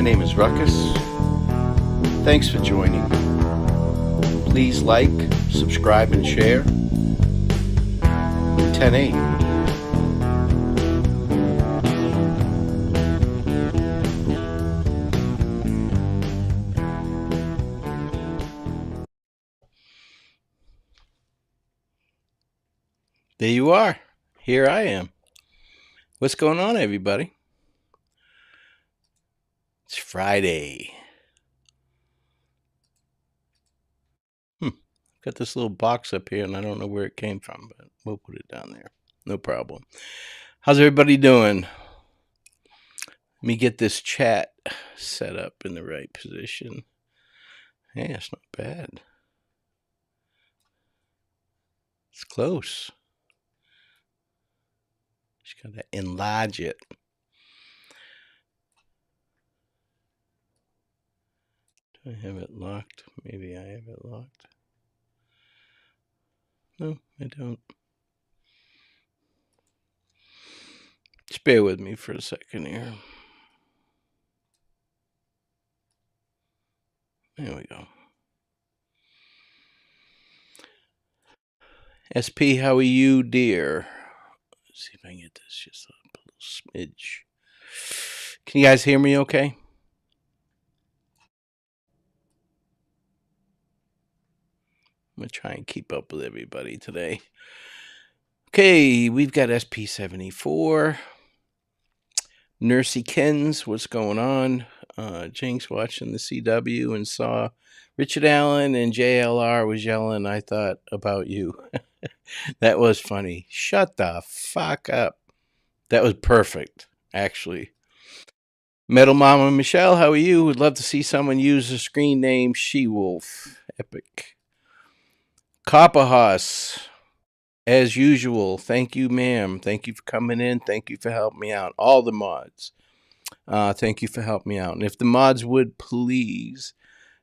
name is Ruckus. Thanks for joining. Please like, subscribe, and share. 10-8. There you are. Here I am. What's going on, everybody? It's Friday. Got this little box up here, and I don't know where it came from, but we'll put it down there. No problem. How's everybody doing? Let me get this chat set up in the right position. Hey, it's not bad. It's close. Just gotta enlarge it. Do I have it locked? Maybe I have it locked. No, I don't. Just bear with me for a second here. There we go. SP, how are you, dear? Let's see if I can get this just a little smidge. Can you guys hear me okay? I'm going to try and keep up with everybody today. Okay, we've got SP74. Nursey Kens, what's going on? Jinx watching the CW and saw Richard Allen and JLR was yelling, I thought about you. That was funny. Shut the fuck up. That was perfect, actually. Metal Mama Michelle, how are you? Would love to see someone use the screen name She-Wolf. Epic. Copperhouse, as usual, thank you, ma'am. Thank you for coming in. Thank you for helping me out. All the mods. Thank you for helping me out. And if the mods would please,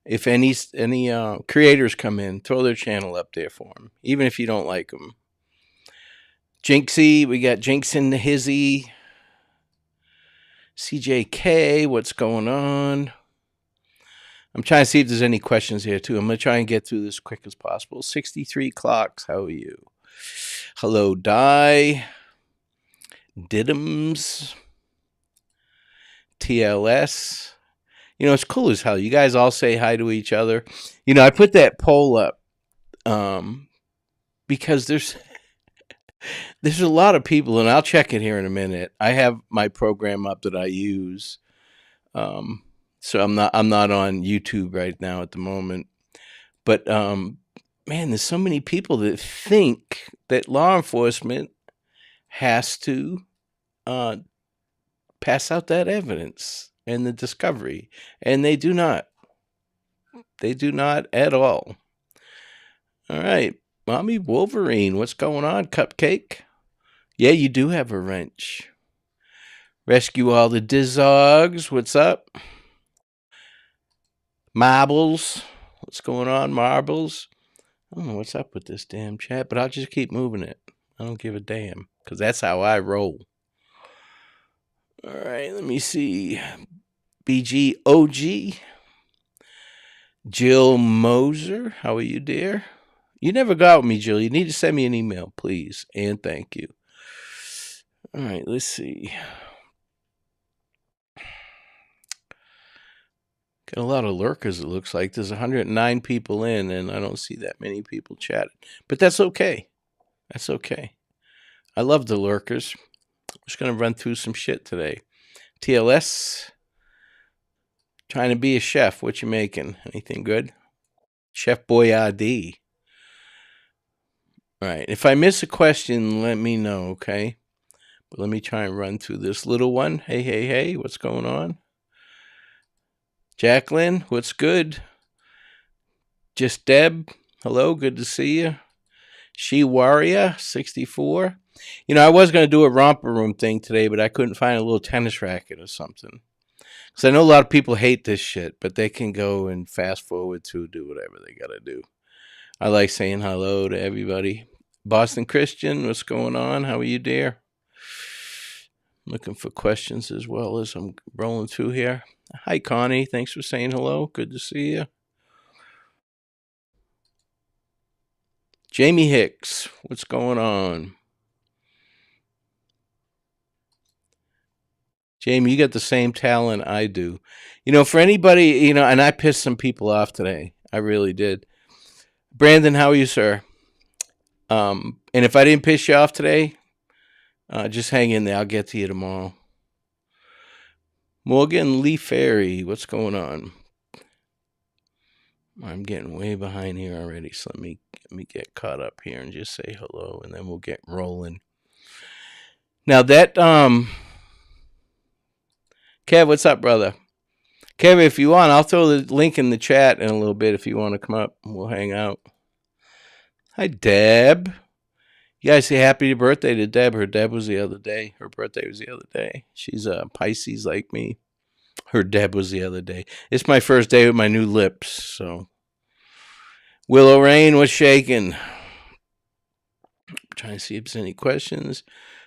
if any creators come in, throw their channel up there for them, even if you don't like them. Jinxie, we got Jinx in the Hizzy. CJK, what's going on? I'm trying to see if there's any questions here, too. I'm going to try and get through this as quick as possible. 63 Clocks, how are you? Hello, Di. Diddums. TLS. You know, it's cool as hell. You guys all say hi to each other. You know, I put that poll up because there's a lot of people, and I'll check it here in a minute. I have my program up that I use. So I'm not on YouTube right now at the moment. But man, there's so many people that think that law enforcement has to pass out that evidence and the discovery, and they do not. They do not at all. All right, Mommy Wolverine, what's going on, Cupcake? Yeah, you do have a wrench. Rescue all the Dizzogs, what's up? Marbles, what's going on, Marbles? I don't know what's up with this damn chat, but I'll just keep moving it. I don't give a damn, because that's how I roll. All right, let me see. BGOG. Jill Moser, how are you, dear? You never got with me, Jill. You need to send me an email, please, and thank you. All right, let's see. Got a lot of lurkers, it looks like. There's 109 people in, and I don't see that many people chatting. But that's okay. That's okay. I love the lurkers. I'm just going to run through some shit today. TLS. Trying to be a chef. What you making? Anything good? Chef Boyardee. All right. If I miss a question, let me know, okay? But let me try and run through this little one. Hey, hey, hey. What's going on? Jacqueline, what's good? Just Deb, hello, good to see you. She Warrior, 64. You know, I was going to do a romper room thing today, but I couldn't find a little tennis racket or something. Because I know a lot of people hate this shit, but they can go and fast forward to do whatever they got to do. I like saying hello to everybody. Boston Christian, what's going on? How are you, dear? Looking for questions as well as I'm rolling through here. Hi, Connie. Thanks for saying hello. Good to see you. Jamie Hicks, what's going on? Jamie, you got the same talent I do. For anybody, and I pissed some people off today. I really did. Brandon, how are you, sir? And if I didn't piss you off today, just hang in there. I'll get to you tomorrow. Morgan Lee Ferry, what's going on? I'm getting way behind here already, so let me get caught up here and just say hello, and then we'll get rolling. Now that Kev, what's up, brother? Kev, if you want, I'll throw the link in the chat in a little bit if you want to come up. We'll hang out. Hi, Deb. You guys say happy birthday to Deb. Her birthday was the other day. She's a Pisces like me. Her Deb was the other day. It's my first day with my new lips, so. Willow Rain was shaking. Trying to see if there's any questions.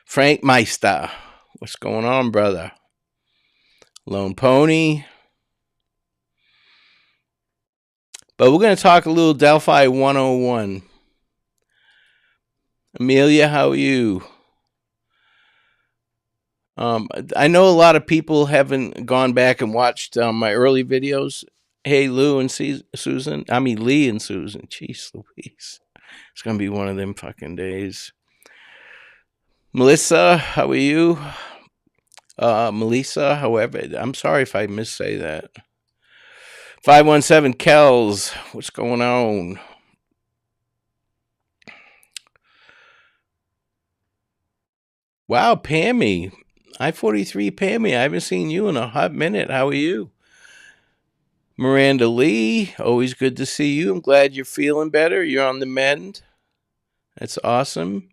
Frank Meister, what's going on, brother? Lone Pony. But we're going to talk a little Delphi 101. Amelia, how are you? I know a lot of people haven't gone back and watched my early videos. Hey, Lee and Susan. Jeez Louise. It's going to be one of them fucking days. Melissa, how are you? Melissa, however, I'm sorry if I missay that. 517 Kells, what's going on? Wow, Pammy. I-43 Pammy, I haven't seen you in a hot minute. How are you? Miranda Lee, always good to see you. I'm glad you're feeling better. You're on the mend. That's awesome.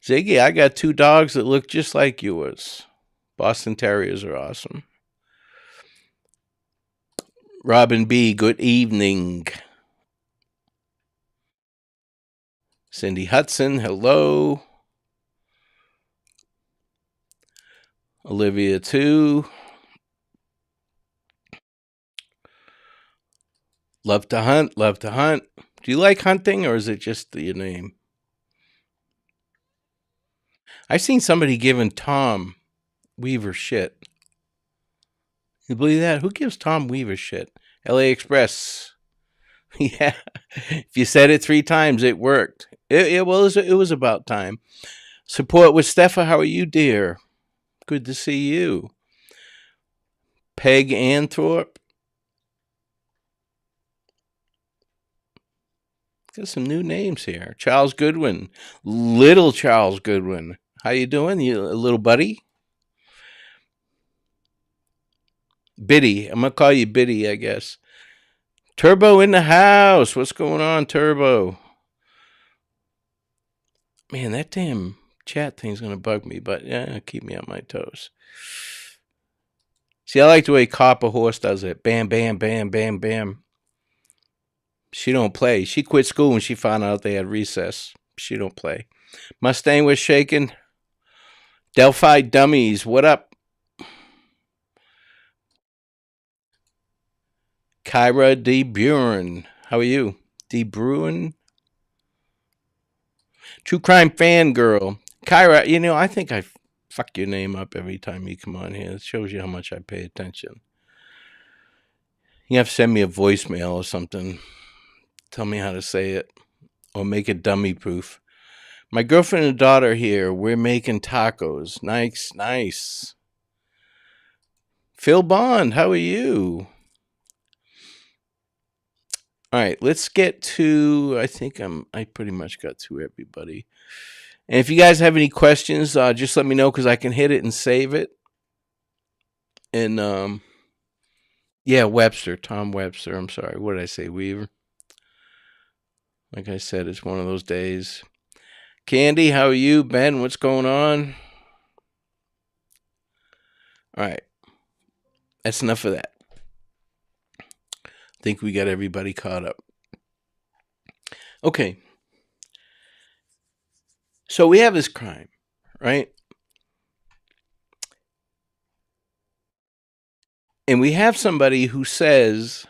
Ziggy, I got 2 dogs that look just like yours. Boston Terriers are awesome. Robin B., good evening. Cindy Hudson, hello. Olivia, too. Love to hunt. Do you like hunting, or is it just your name? I seen somebody giving Tom Weaver shit. You believe that? Who gives Tom Weaver shit? LA Express. Yeah. If you said it 3 times, it worked. It was about time. Support with Steffa. How are you, dear? Good to see you. Peg Anthorpe. Got some new names here. Charles Goodwin. Little Charles Goodwin. How you doing, you little buddy? Biddy. I'm going to call you Biddy, I guess. Turbo in the house. What's going on, Turbo? Man, that damn chat thing's going to bug me, but yeah, keep me on my toes. See, I like the way Copper Horse does it. Bam, bam, bam, bam, bam. She don't play. She quit school when she found out they had recess. She don't play. Mustang was shaking. Delphi Dummies, what up? Kyra D. Buren, how are you? D. Bruin? True Crime Fangirl. Kyra, I think I fuck your name up every time you come on here. It shows you how much I pay attention. You have to send me a voicemail or something. Tell me how to say it. Or make it dummy proof. My girlfriend and daughter here, we're making tacos. Nice. Phil Bond, how are you? All right, let's get to, I think I pretty much got to everybody. And if you guys have any questions, just let me know because I can hit it and save it. And, yeah, Webster, Tom Webster. I'm sorry. What did I say, Weaver? Like I said, it's one of those days. Candy, how are you? Ben, what's going on? All right. That's enough of that. I think we got everybody caught up. Okay. So we have this crime, right? And we have somebody who says,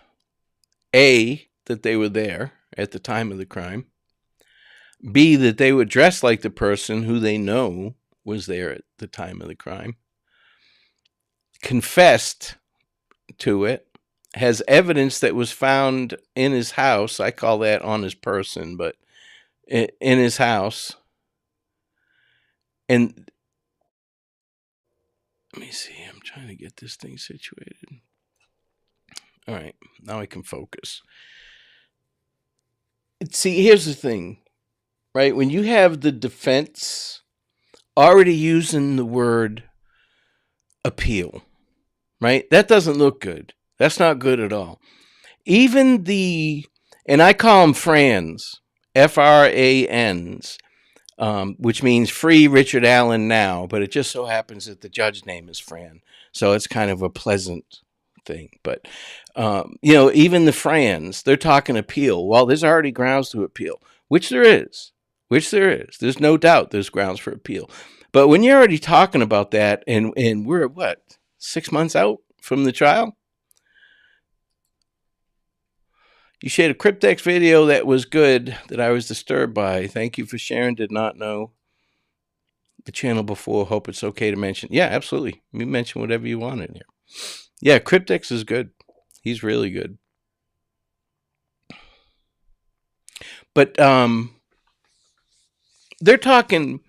A, that they were there at the time of the crime, B, that they were dressed like the person who they know was there at the time of the crime, confessed to it, has evidence that was found in his house. I call that on his person, but in his house. And let me see, I'm trying to get this thing situated. All right, now I can focus. See, here's the thing, right? When you have the defense already using the word appeal, right? That doesn't look good. That's not good at all. Even and I call them Frans, Frans, which means free Richard Allen now, but it just so happens that the judge's name is Fran. So it's kind of a pleasant thing. But, even the Frans, they're talking appeal. Well, there's already grounds to appeal, which there is. There's no doubt there's grounds for appeal. But when you're already talking about that, and we're, 6 months out from the trial? You shared a Cryptex video that was good, that I was disturbed by. Thank you for sharing. Did not know the channel before. Hope it's okay to mention. Yeah, absolutely. You mention whatever you want in here. Yeah, Cryptex is good. He's really good. But they're talking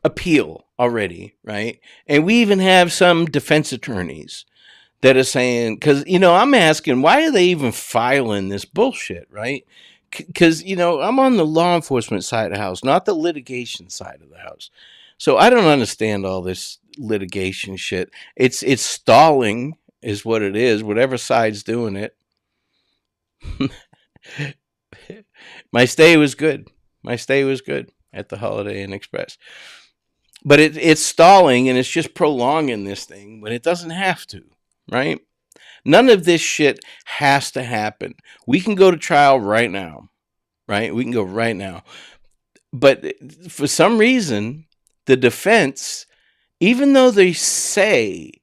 appeal already, right? And we even have some defense attorneys that are saying, because, I'm asking, why are they even filing this bullshit, right? Because, I'm on the law enforcement side of the house, not the litigation side of the house. So I don't understand all this litigation shit. It's stalling is what it is, whatever side's doing it. My stay was good. At the Holiday Inn Express. But it's stalling, and it's just prolonging this thing when it doesn't have to. Right? None of this shit has to happen. We can go to trial right now. Right? We can go right now. But for some reason, the defense, even though they say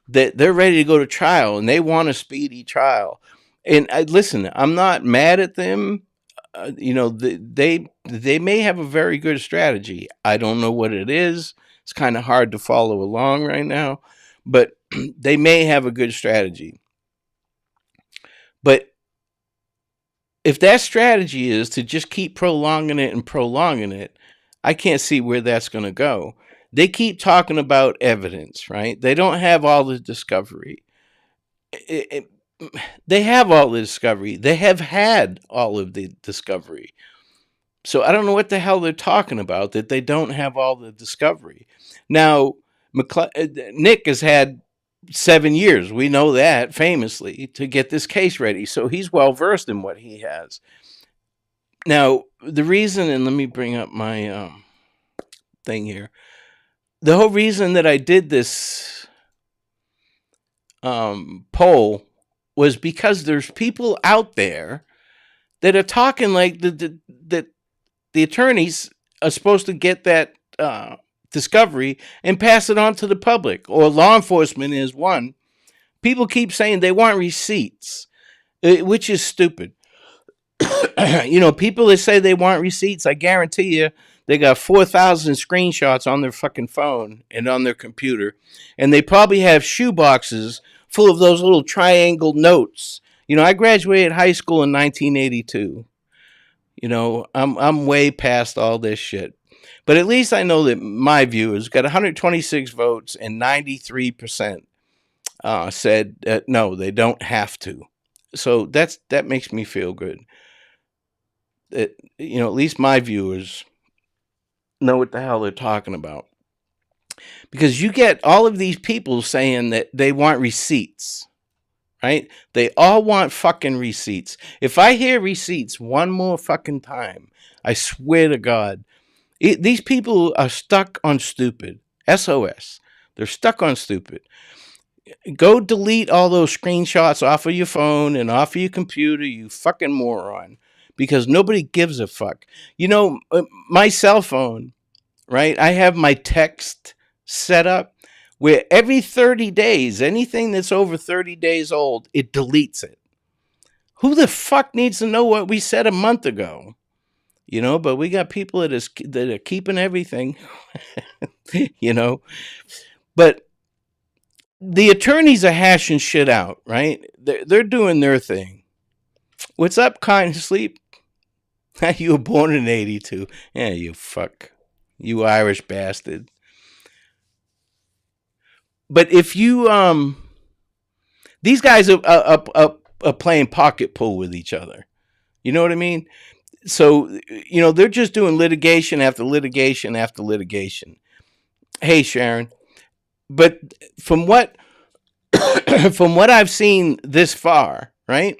that they're ready to go to trial and they want a speedy trial, and listen, I'm not mad at them. They may have a very good strategy. I don't know what it is. It's kind of hard to follow along right now. But they may have a good strategy. But if that strategy is to just keep prolonging it, I can't see where that's going to go. They keep talking about evidence, right? They don't have all the discovery. They have all the discovery. They have had all of the discovery. So I don't know what the hell they're talking about, that they don't have all the discovery. Now, Nick has had 7 years, we know that, famously, to get this case ready. So he's well versed in what he has. Now, the reason, and let me bring up my thing here. The whole reason that I did this poll was because there's people out there that are talking like that the attorneys are supposed to get that discovery and pass it on to the public, or law enforcement is one. People keep saying they want receipts, which is stupid. People that say they want receipts, I guarantee you, they got 4,000 screenshots on their fucking phone and on their computer, and they probably have shoe boxes full of those little triangle notes. I graduated high school in 1982. I'm way past all this shit. But at least I know that my viewers got 126 votes, and 93% said no, they don't have to. So that makes me feel good. That at least my viewers know what the hell they're talking about. Because you get all of these people saying that they want receipts, right? They all want fucking receipts. If I hear receipts one more fucking time, I swear to God, these people are stuck on stupid. SOS. They're stuck on stupid. Go delete all those screenshots off of your phone and off of your computer, you fucking moron. Because nobody gives a fuck. My cell phone, right? I have my text set up where every 30 days, anything that's over 30 days old, it deletes it. Who the fuck needs to know what we said a month ago? But we got people that are keeping everything, But the attorneys are hashing shit out, right? They're doing their thing. What's up, Kind Sleep? You were born in 82. Yeah, you fuck. You Irish bastard. But if you, these guys are playing pocket pool with each other. You know what I mean? So, they're just doing litigation after litigation after litigation. Hey, Sharon. But from what I've seen this far, right?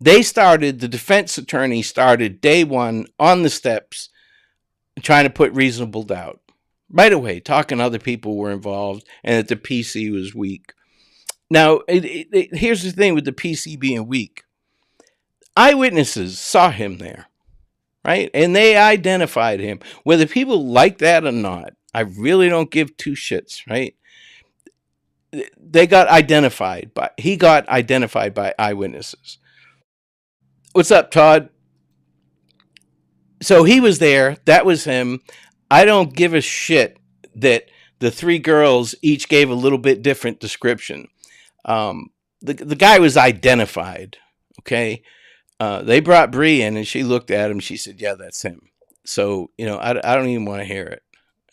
The defense attorney started day one on the steps trying to put reasonable doubt. Right away, talking other people were involved and that the PC was weak. Now, here's the thing with the PC being weak. Eyewitnesses saw him there, right? And they identified him. Whether people like that or not, I really don't give two shits, right? He got identified by eyewitnesses. What's up, Todd? So he was there. That was him. I don't give a shit that the three girls each gave a little bit different description. The guy was identified. Okay. They brought Bree in and she looked at him. She said, yeah, that's him. So, I don't even want to hear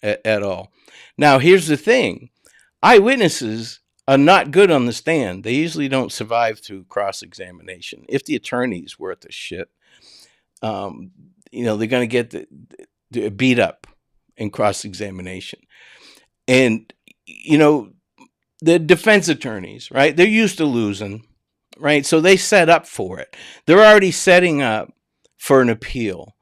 it at all. Now, here's the thing. Eyewitnesses are not good on the stand. They usually don't survive through cross-examination. If the attorney's worth a shit, they're going to get beat up in cross-examination. And, the defense attorneys, right? They're used to losing, right? So they set up for it. They're already setting up for an appeal.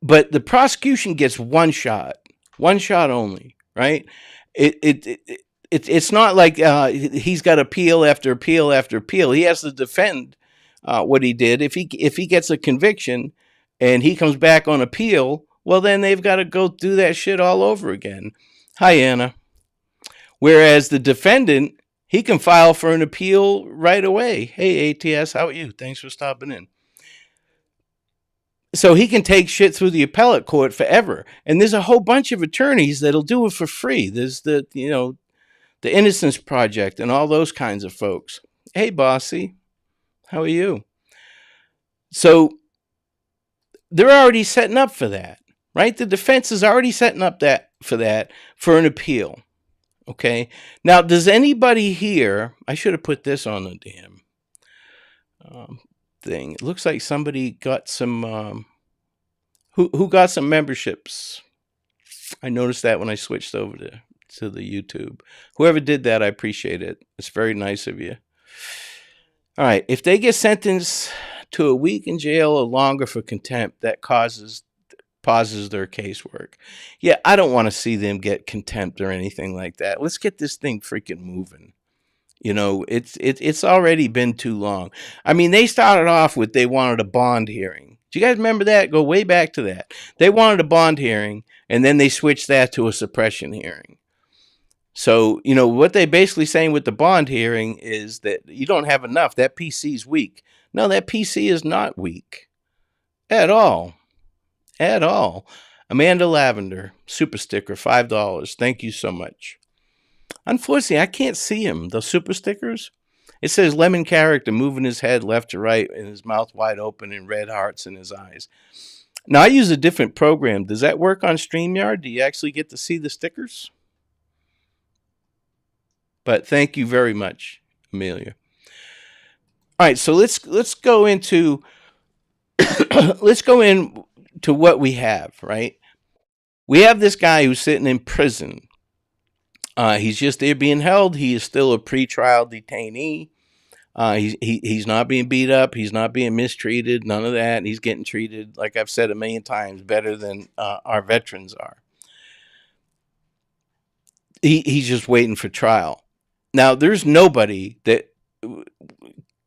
But the prosecution gets one shot only, right? It's not like he's got appeal after appeal after appeal. He has to defend what he did. If he gets a conviction and he comes back on appeal, well, then they've got to go do that shit all over again. Hi, Anna. Whereas the defendant, he can file for an appeal right away. Hey, ATS, how are you? Thanks for stopping in. So he can take shit through the appellate court forever. And there's a whole bunch of attorneys that'll do it for free. There's the Innocence Project and all those kinds of folks. Hey, Bossy, how are you? So they're already setting up for that, right? The defense is already setting up for an appeal. Okay. Now, does anybody here? I should have put this on the damn thing. It looks like somebody got some. Who got some memberships? I noticed that when I switched over to the YouTube. Whoever did that, I appreciate it. It's very nice of you. All right. If they get sentenced to a week in jail or longer for contempt, that pauses their casework. Yeah, I don't want to see them get contempt or anything like that. Let's get this thing freaking moving. It's already been too long. I mean, they started off with they wanted a bond hearing. Do you guys remember that? Go way back to that. They wanted a bond hearing, and then they switched that to a suppression hearing. So, what they basically saying with the bond hearing is that you don't have enough. That PC's weak. No, that PC is not weak at all. At all. Amanda Lavender, super sticker, $5. Thank you so much. Unfortunately, I can't see him. The super stickers. It says lemon character moving his head left to right and his mouth wide open and red hearts in his eyes. Now, I use a different program. Does that work on StreamYard? Do you actually get to see the stickers? But thank you very much, Amelia. All right, so let's go into to what we have, right? We have this guy who's sitting in prison. He's just there being held. He is still a pretrial detainee. He's not being beat up. He's not being mistreated. None of that. He's getting treated, like I've said a million times, better than our veterans are. He's just waiting for trial. Now, there's nobody that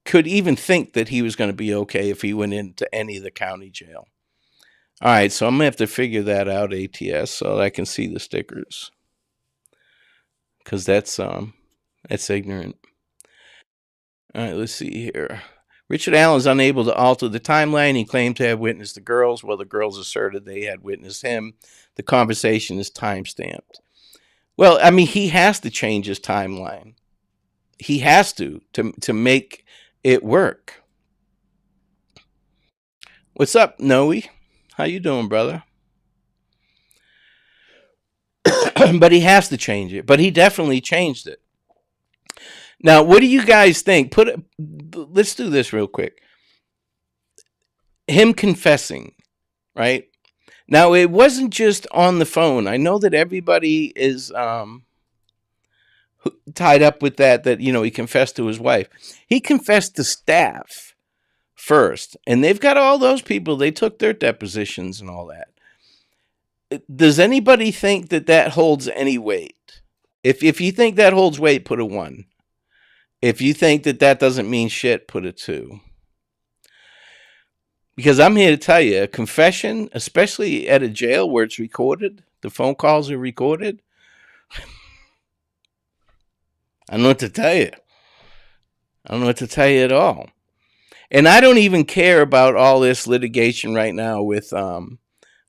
could even think that he was going to be okay if he went into any of the county jail. All right, so I'm going to have to figure that out, ATS, so that I can see the stickers. because that's ignorant. All right, let's see here. Richard Allen is unable to alter the timeline. He claimed to have witnessed the girls, while the girls asserted they had witnessed him. The conversation is time-stamped. Well, I mean, he has to change his timeline. He has to make it work. What's up, Noe? How you doing, brother? But he has to change it. But he definitely changed it. Now, what do you guys think? Let's do this real quick. Him confessing, right? Now, it wasn't just on the phone. I know that everybody is tied up with that, he confessed to his wife. He confessed to staff first, and they've got all those people. They took their depositions and all that. Does anybody think that holds any weight? If you think that holds weight, put a 1. If you think that doesn't mean shit, put a 2. Because I'm here to tell you, a confession, especially at a jail where it's recorded, the phone calls are recorded. I don't know what to tell you. I don't know what to tell you at all. And I don't even care about all this litigation right now with,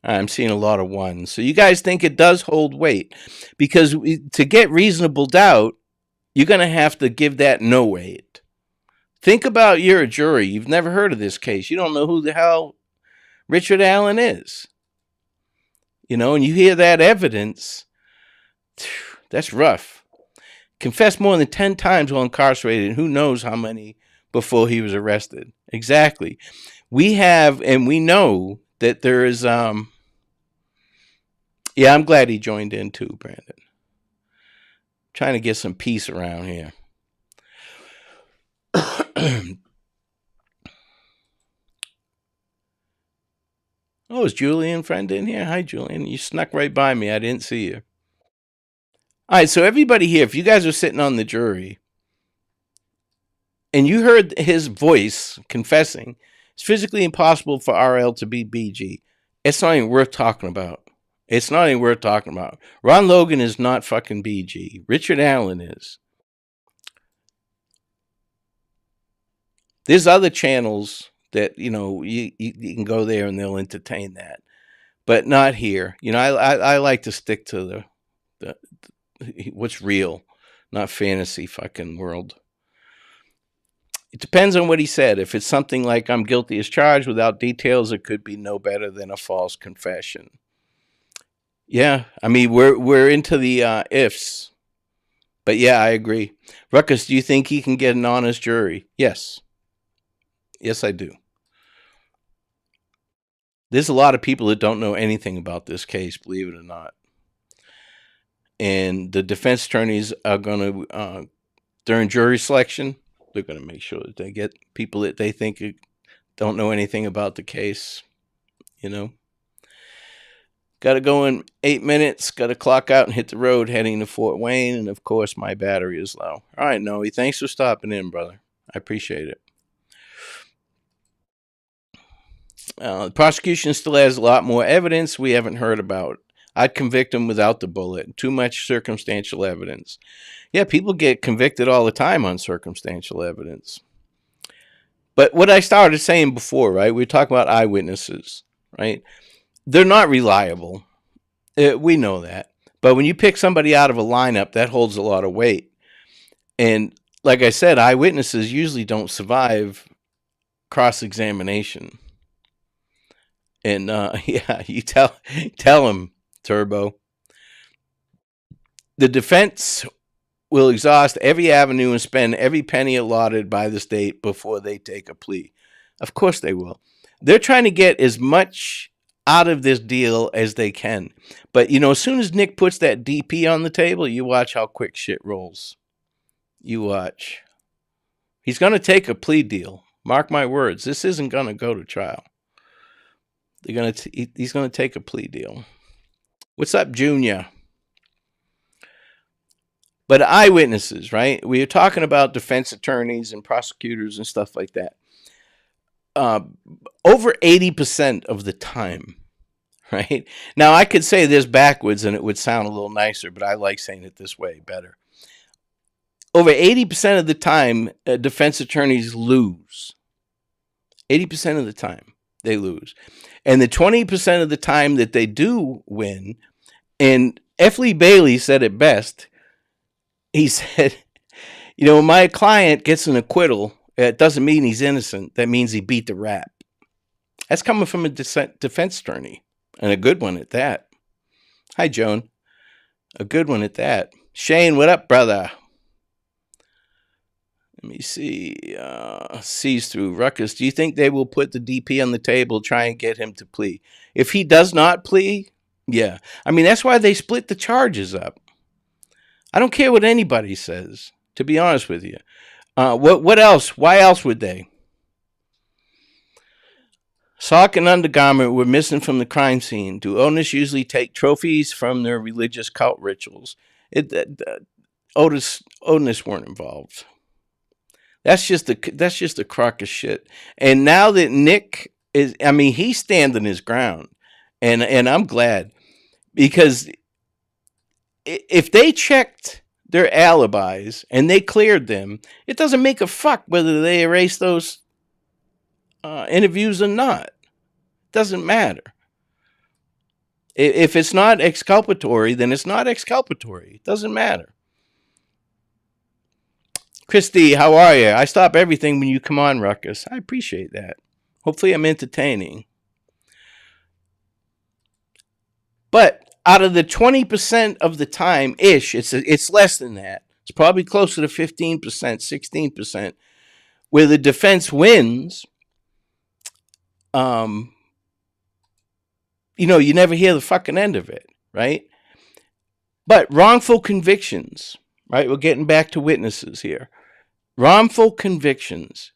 I'm seeing a lot of 1s. So you guys think it does hold weight? Because to get reasonable doubt, you're going to have to give that no weight. Think about you're a jury. You've never heard of this case. You don't know who the hell Richard Allen is. And you hear that evidence. That's rough. Confessed more than 10 times while incarcerated, and who knows how many before he was arrested. Exactly. We have, and we know that there is, I'm glad he joined in too, Brandon. Trying to get some peace around here. Oh, is Julian friend in here? Hi, Julian. You snuck right by me. I didn't see you. All right, so everybody here, if you guys are sitting on the jury and you heard his voice confessing, it's physically impossible for RL to be BG. It's not even worth talking about. It's not even worth talking about. Ron Logan is not fucking BG. Richard Allen is. There's other channels that, you can go there and they'll entertain that. But not here. I like to stick to the what's real, not fantasy fucking world. It depends on what he said. If it's something like I'm guilty as charged without details, it could be no better than a false confession. Yeah, I mean, we're into the ifs. But yeah, I agree. Ruckus, do you think he can get an honest jury? Yes. Yes, I do. There's a lot of people that don't know anything about this case, believe it or not. And the defense attorneys are going to, during jury selection, they're going to make sure that they get people that they think don't know anything about the case. Got to go in 8 minutes. Got to clock out and hit the road heading to Fort Wayne. And, of course, my battery is low. All right, Noe, thanks for stopping in, brother. I appreciate it. The prosecution still has a lot more evidence we haven't heard about. I'd convict him without the bullet. Too much circumstantial evidence. Yeah, people get convicted all the time on circumstantial evidence. But what I started saying before, right? We were talking about eyewitnesses, right? They're not reliable. We know that. But when you pick somebody out of a lineup, that holds a lot of weight. And like I said, eyewitnesses usually don't survive cross-examination. And yeah, you tell him, Turbo. The defense will exhaust every avenue and spend every penny allotted by the state before they take a plea. Of course they will. They're trying to get as much out of this deal as they can. But, as soon as Nick puts that DP on the table, you watch how quick shit rolls. You watch. He's going to take a plea deal. Mark my words. This isn't going to go to trial. He's going to take a plea deal. What's up, Junior? But eyewitnesses, right? We are talking about defense attorneys and prosecutors and stuff like that. Over 80% of the time, right? Now, I could say this backwards and it would sound a little nicer, but I like saying it this way better. over 80% of the time, defense attorneys lose. 80% of the time, they lose. And the 20% of the time that they do win, and F. Lee Bailey said it best. He said, when my client gets an acquittal, it doesn't mean he's innocent. That means he beat the rap. That's coming from a defense attorney, and a good one at that. Hi, Joan. A good one at that. Shane, what up, brother? Let me see. Sees through. Ruckus, do you think they will put the DP on the table, try and get him to plea? If he does not plea, yeah. I mean, that's why they split the charges up. I don't care what anybody says, to be honest with you. What else? Why else would they? Sock and undergarment were missing from the crime scene. Do owners usually take trophies from their religious cult rituals? Otis weren't involved. That's just a crock of shit. And now that Nick is, I mean, he's standing his ground, and I'm glad, because if they checked their alibis and they cleared them, it doesn't make a fuck whether they erase those interviews or not. It doesn't matter. If it's not exculpatory, then it's not exculpatory. It doesn't matter. Christy, how are you? I stop everything when you come on, Ruckus. I appreciate that. Hopefully I'm entertaining. But out of the 20% of the time-ish, it's less than that. It's probably closer to 15%, 16%, where the defense wins. You never hear the fucking end of it, right? But wrongful convictions, right? We're getting back to witnesses here. Wrongful convictions,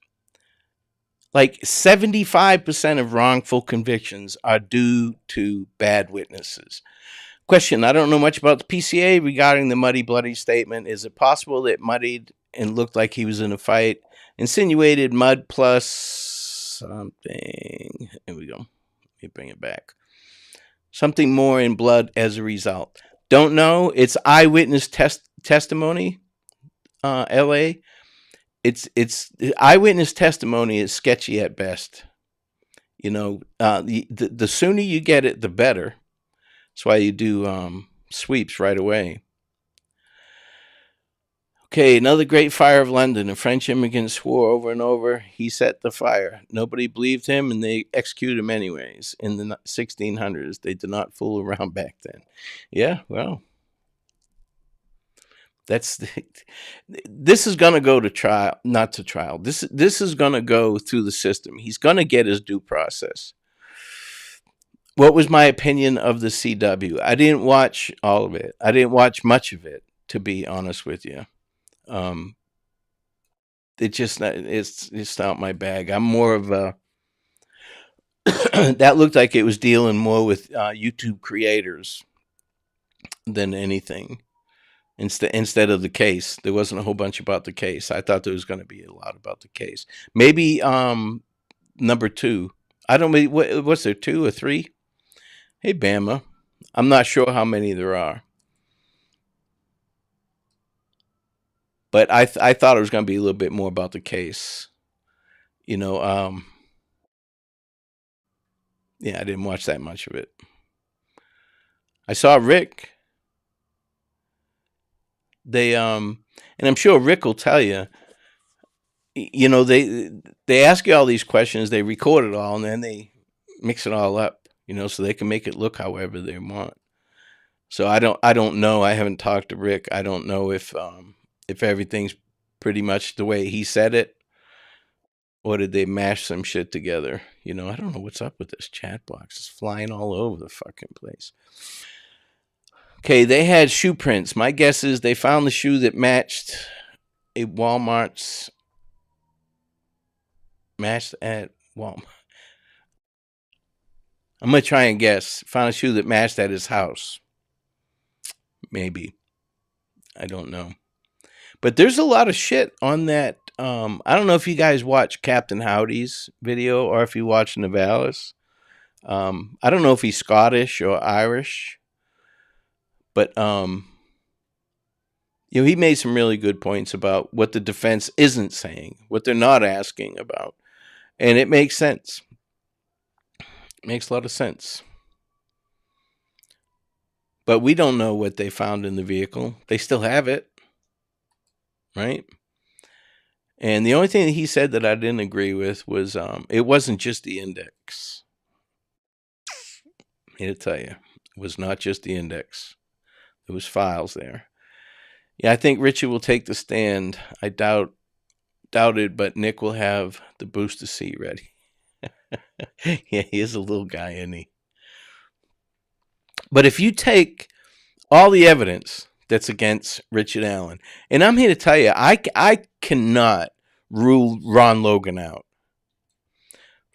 like 75% of wrongful convictions are due to bad witnesses. Question, I don't know much about the PCA regarding the muddy, bloody statement. Is it possible that muddied and looked like he was in a fight? Insinuated mud plus something. Here we go. Let me bring it back. Something more in blood as a result. Don't know. It's eyewitness testimony, LA. It's eyewitness testimony is sketchy at best. The sooner you get it, the better. That's why you do sweeps right away. Okay, another great fire of London. A French immigrant swore over and over he set the fire. Nobody believed him, and they executed him anyways. In the 1600s, they did not fool around back then. Yeah, well, this is going to go to trial, not to trial. This is going to go through the system. He's going to get his due process. What was my opinion of the CW? I didn't watch all of it. I didn't watch much of it, to be honest with you. It's not my bag. I'm more of a that looked like it was dealing more with YouTube creators than anything. Instead of the case, there wasn't a whole bunch about the case. I thought there was going to be a lot about the case. Maybe number 2. I don't know. What's there, 2 or 3? Hey, Bama. I'm not sure how many there are. But I thought it was going to be a little bit more about the case. Yeah, I didn't watch that much of it. I saw Rick. They and I'm sure Rick will tell you. They ask you all these questions, they record it all, and then they mix it all up, so they can make it look however they want. So I don't know. I haven't talked to Rick. I don't know if everything's pretty much the way he said it, or did they mash some shit together? I don't know what's up with this chat box. It's flying all over the fucking place. Okay, they had shoe prints. My guess is they found the shoe that matched a Walmart's. Matched at Walmart. I'm going to try and guess. Found a shoe that matched at his house. Maybe. I don't know. But there's a lot of shit on that. I don't know if you guys watch Captain Howdy's video or if you watch Navalis. I don't know if he's Scottish or Irish. But he made some really good points about what the defense isn't saying, what they're not asking about. And it makes sense. It makes a lot of sense. But we don't know what they found in the vehicle. They still have it, right? And the only thing that he said that I didn't agree with was it wasn't just the index. I'm here to tell you, it was not just the index. There was files there. Yeah, I think Richard will take the stand. I doubt it, but Nick will have the booster seat ready. Yeah, he is a little guy, isn't he? But if you take all the evidence that's against Richard Allen, and I'm here to tell you, I cannot rule Ron Logan out.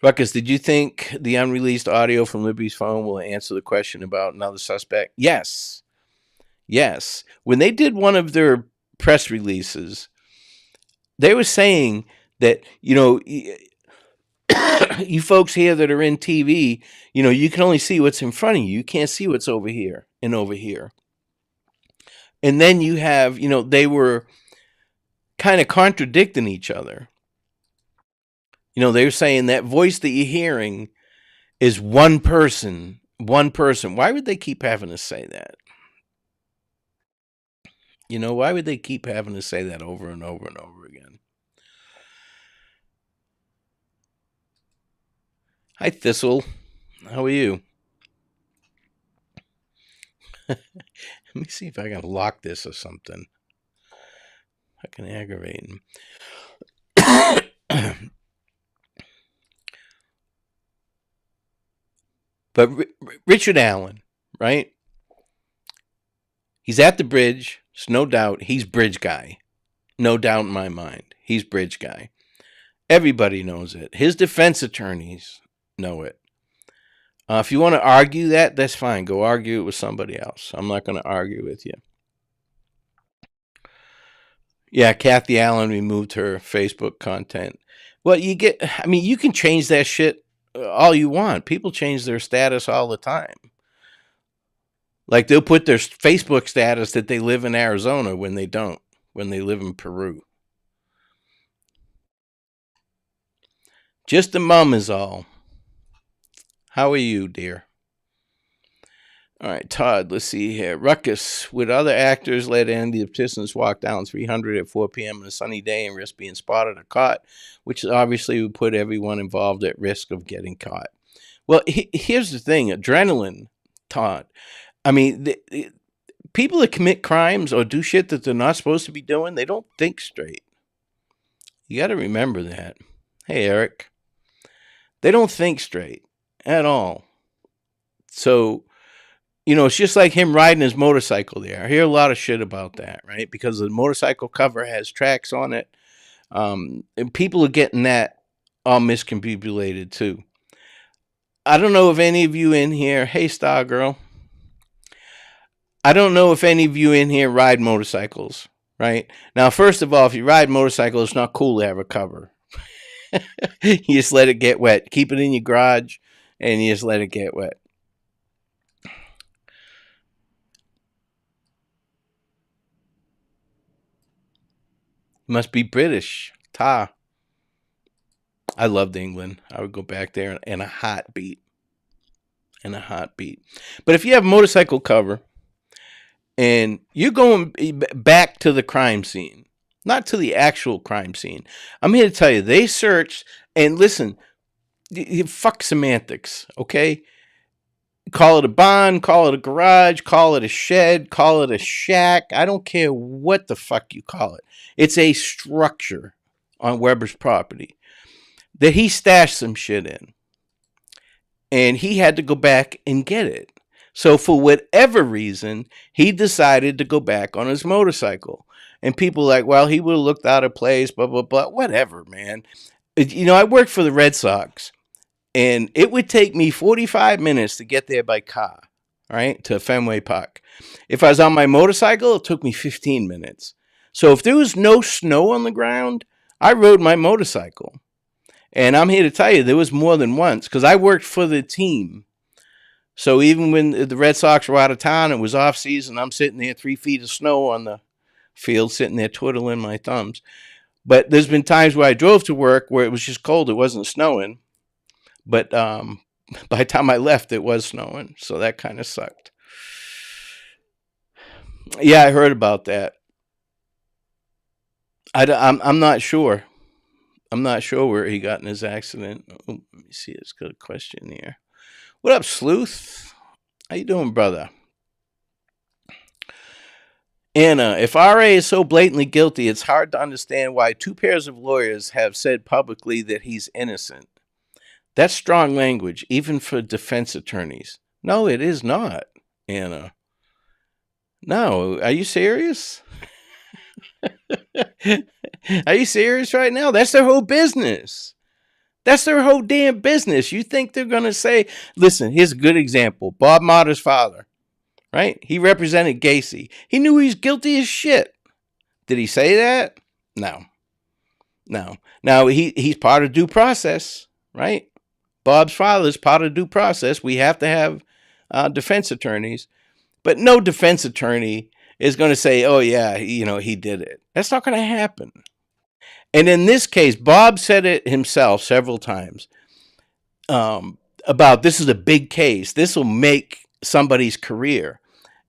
Ruckus, did you think the unreleased audio from Libby's phone will answer the question about another suspect? Yes. Yes. When they did one of their press releases, they were saying that, you folks here that are in TV, you can only see what's in front of you. You can't see what's over here and over here. And then you have, they were kind of contradicting each other. They were saying that voice that you're hearing is one person. Why would they keep having to say that? Why would they keep having to say that over and over and over again? Hi, Thistle. How are you? Let me see if I can lock this or something. Fucking aggravating. But Richard Allen, right? He's at the bridge. There's no doubt he's bridge guy. No doubt in my mind. He's bridge guy. Everybody knows it. His defense attorneys know it. If you want to argue that, that's fine. Go argue it with somebody else. I'm not going to argue with you. Yeah, Kathy Allen removed her Facebook content. Well, you can change that shit all you want. People change their status all the time. Like they'll put their Facebook status that they live in Arizona when they don't, when they live in Peru. Just a mum is all. How are you, dear? All right, Todd, let's see here. Ruckus, with other actors let Andy the Pistons walk down 300 at 4 p.m. on a sunny day and risk being spotted or caught, which obviously would put everyone involved at risk of getting caught. Well, here's the thing. Adrenaline, Todd. I mean, people that commit crimes or do shit that they're not supposed to be doing, they don't think straight. You got to remember that. Hey, Eric. They don't think straight at all. So, it's just like him riding his motorcycle there. I hear a lot of shit about that, right? Because the motorcycle cover has tracks on it. And people are getting that all misconfabulated too. I don't know if any of you in here, hey, Star Girl. I don't know if any of you in here ride motorcycles, right? Now, first of all, if you ride motorcycles, it's not cool to have a cover. You just let it get wet. Keep it in your garage and you just let it get wet. Must be British. Ta. I loved England. I would go back there in a heartbeat. But if you have a motorcycle cover and you're going back to the crime scene, not to the actual crime scene, I'm here to tell you, they searched, and listen, fuck semantics, okay? Call it a barn, call it a garage, call it a shed, call it a shack. I don't care what the fuck you call it. It's a structure on Weber's property that he stashed some shit in. And he had to go back and get it. So for whatever reason, he decided to go back on his motorcycle. And people are like, well, he would have looked out of place, blah, blah, blah. Whatever, man. I worked for the Red Sox. And it would take me 45 minutes to get there by car, right, to Fenway Park. If I was on my motorcycle, it took me 15 minutes. So if there was no snow on the ground, I rode my motorcycle. And I'm here to tell you, there was more than once, because I worked for the team. So even when the Red Sox were out of town, it was off season, I'm sitting there 3 feet of snow on the field sitting there twiddling my thumbs. But there's been times where I drove to work where it was just cold. It wasn't snowing. But by the time I left, it was snowing. So that kind of sucked. Yeah, I heard about that. I'm not sure. I'm not sure where he got in his accident. Oh, let me see. It's got a question here. What up, Sleuth? How you doing, brother? Anna, if RA is so blatantly guilty, it's hard to understand why two pairs of lawyers have said publicly that he's innocent. That's strong language, even for defense attorneys. No, it is not, Anna. No, are you serious? Are you serious right now? That's their whole business. That's their whole damn business. You think they're going to say, listen, here's a good example. Bob Marder's father, right? He represented Gacy. He knew he was guilty as shit. Did he say that? No. Now, he's part of due process, right? Bob's father's part of due process. We have to have defense attorneys. But no defense attorney is going to say, oh, yeah, he did it. That's not going to happen. And in this case, Bob said it himself several times about this is a big case. This will make somebody's career.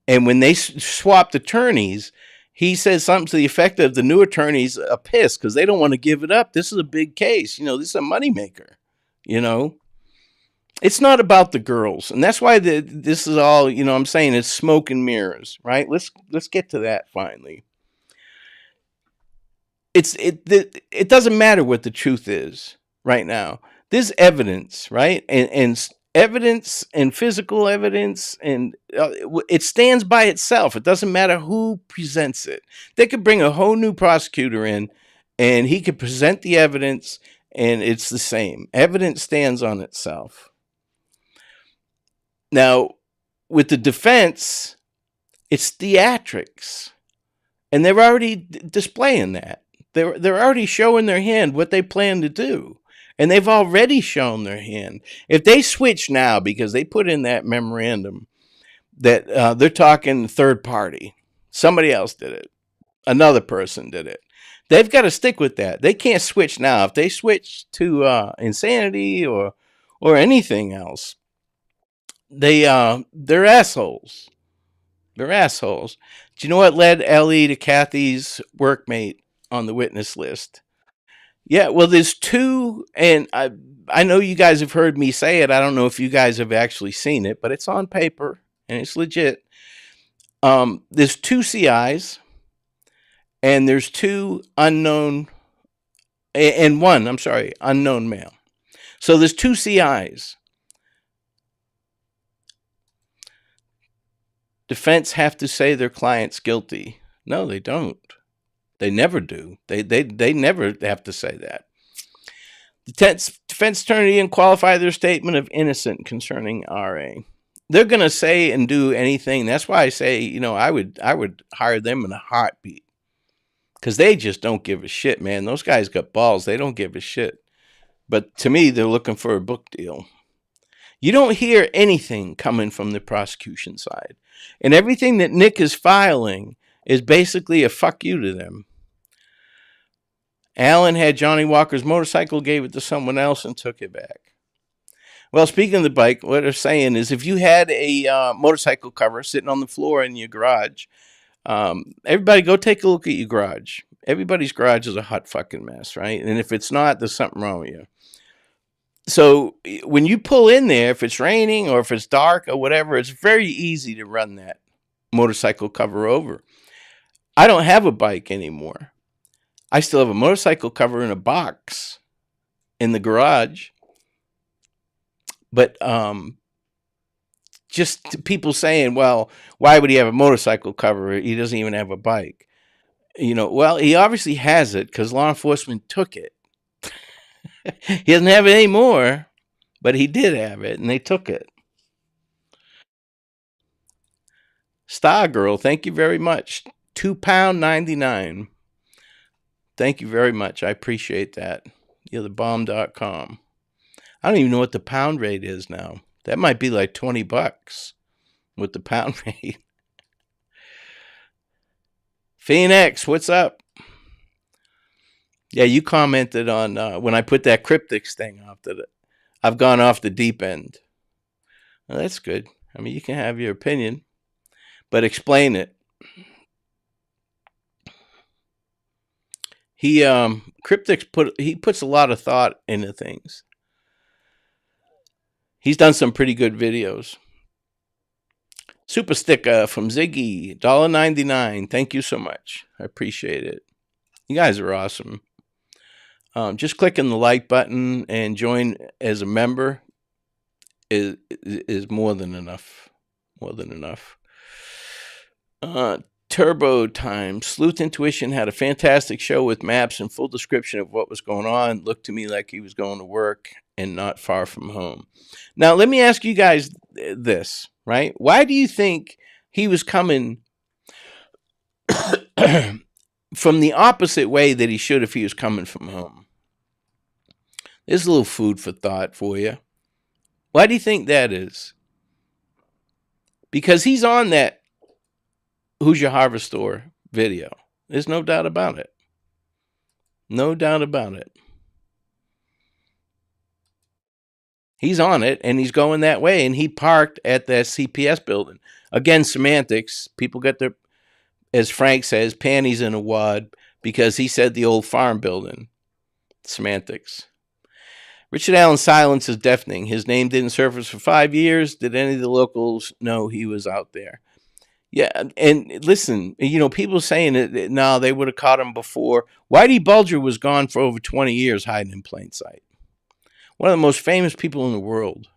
And when they swapped attorneys, he said something to the effect of the new attorneys are pissed because they don't want to give it up. This is a big case. This is a moneymaker. It's not about the girls. And that's why this is all, I'm saying it's smoke and mirrors, right? Let's get to that finally. It doesn't matter what the truth is right now. There's evidence, right? And evidence and physical evidence, and it stands by itself. It doesn't matter who presents it. They could bring a whole new prosecutor in, and he could present the evidence, and it's the same. Evidence stands on itself. Now, with the defense, it's theatrics, and they're already displaying that. They're already showing their hand what they plan to do. And they've already shown their hand. If they switch now, because they put in that memorandum that they're talking third party, somebody else did it, another person did it, they've got to stick with that. They can't switch now. If they switch to insanity or anything else, they're assholes. They're assholes. Do you know what led Ellie to Kathy's workmate on the witness list? Yeah, well, there's two, and I know you guys have heard me say it. I don't know if you guys have actually seen it, but it's on paper, and it's legit. There's two CIs, and there's two unknown, and one, unknown male. So there's two CIs. Defense have to say their client's guilty. No, they don't. They never do. They never have to say that. The defense attorney didn't qualify their statement of innocent concerning RA. They're going to say and do anything. That's why I say, I would hire them in a heartbeat, because they just don't give a shit, man. Those guys got balls. They don't give a shit. But to me, they're looking for a book deal. You don't hear anything coming from the prosecution side. And everything that Nick is filing is basically a fuck you to them. Alan had Johnny Walker's motorcycle, gave it to someone else, and took it back. Well, speaking of the bike, what they're saying is if you had a motorcycle cover sitting on the floor in your garage, everybody go take a look at your garage. Everybody's garage is a hot fucking mess, right? And if it's not, there's something wrong with you. So when you pull in there, if it's raining or if it's dark or whatever, it's very easy to run that motorcycle cover over. I don't have a bike anymore. I still have a motorcycle cover in a box in the garage. But just people saying, well, why would he have a motorcycle cover? He doesn't even have a bike. Well, he obviously has it because law enforcement took it. He doesn't have it anymore, but he did have it, and they took it. Star Girl, thank you very much. £2.99. Thank you very much. I appreciate that. You're thebomb.com. I don't even know what the pound rate is now. That might be like $20 with the pound rate. Phoenix, what's up? Yeah, you commented on when I put that cryptics thing off that I've gone off the deep end. Well, that's good. I mean, you can have your opinion, but explain it. Cryptics puts a lot of thought into things. He's done some pretty good videos. Super sticker from Ziggy, $1.99. Thank you so much. I appreciate it. You guys are awesome. Just clicking the like button and join as a member is more than enough. More than enough. Turbo Time. Sleuth Intuition had a fantastic show with maps and full description of what was going on. Looked to me like he was going to work and not far from home. Now, let me ask you guys this, right? Why do you think he was coming from the opposite way that he should if he was coming from home? There's a little food for thought for you. Why do you think that is? Because he's on that Who's Your Harvestor video. There's no doubt about it. No doubt about it. He's on it, and he's going that way, and he parked at that CPS building. Again, semantics. People get their, as Frank says, panties in a wad because he said the old farm building. Semantics. Richard Allen's silence is deafening. His name didn't surface for 5 years. Did any of the locals know he was out there? Yeah, and listen, people saying that no, they would have caught him before. Whitey Bulger was gone for over 20 years hiding in plain sight. One of the most famous people in the world.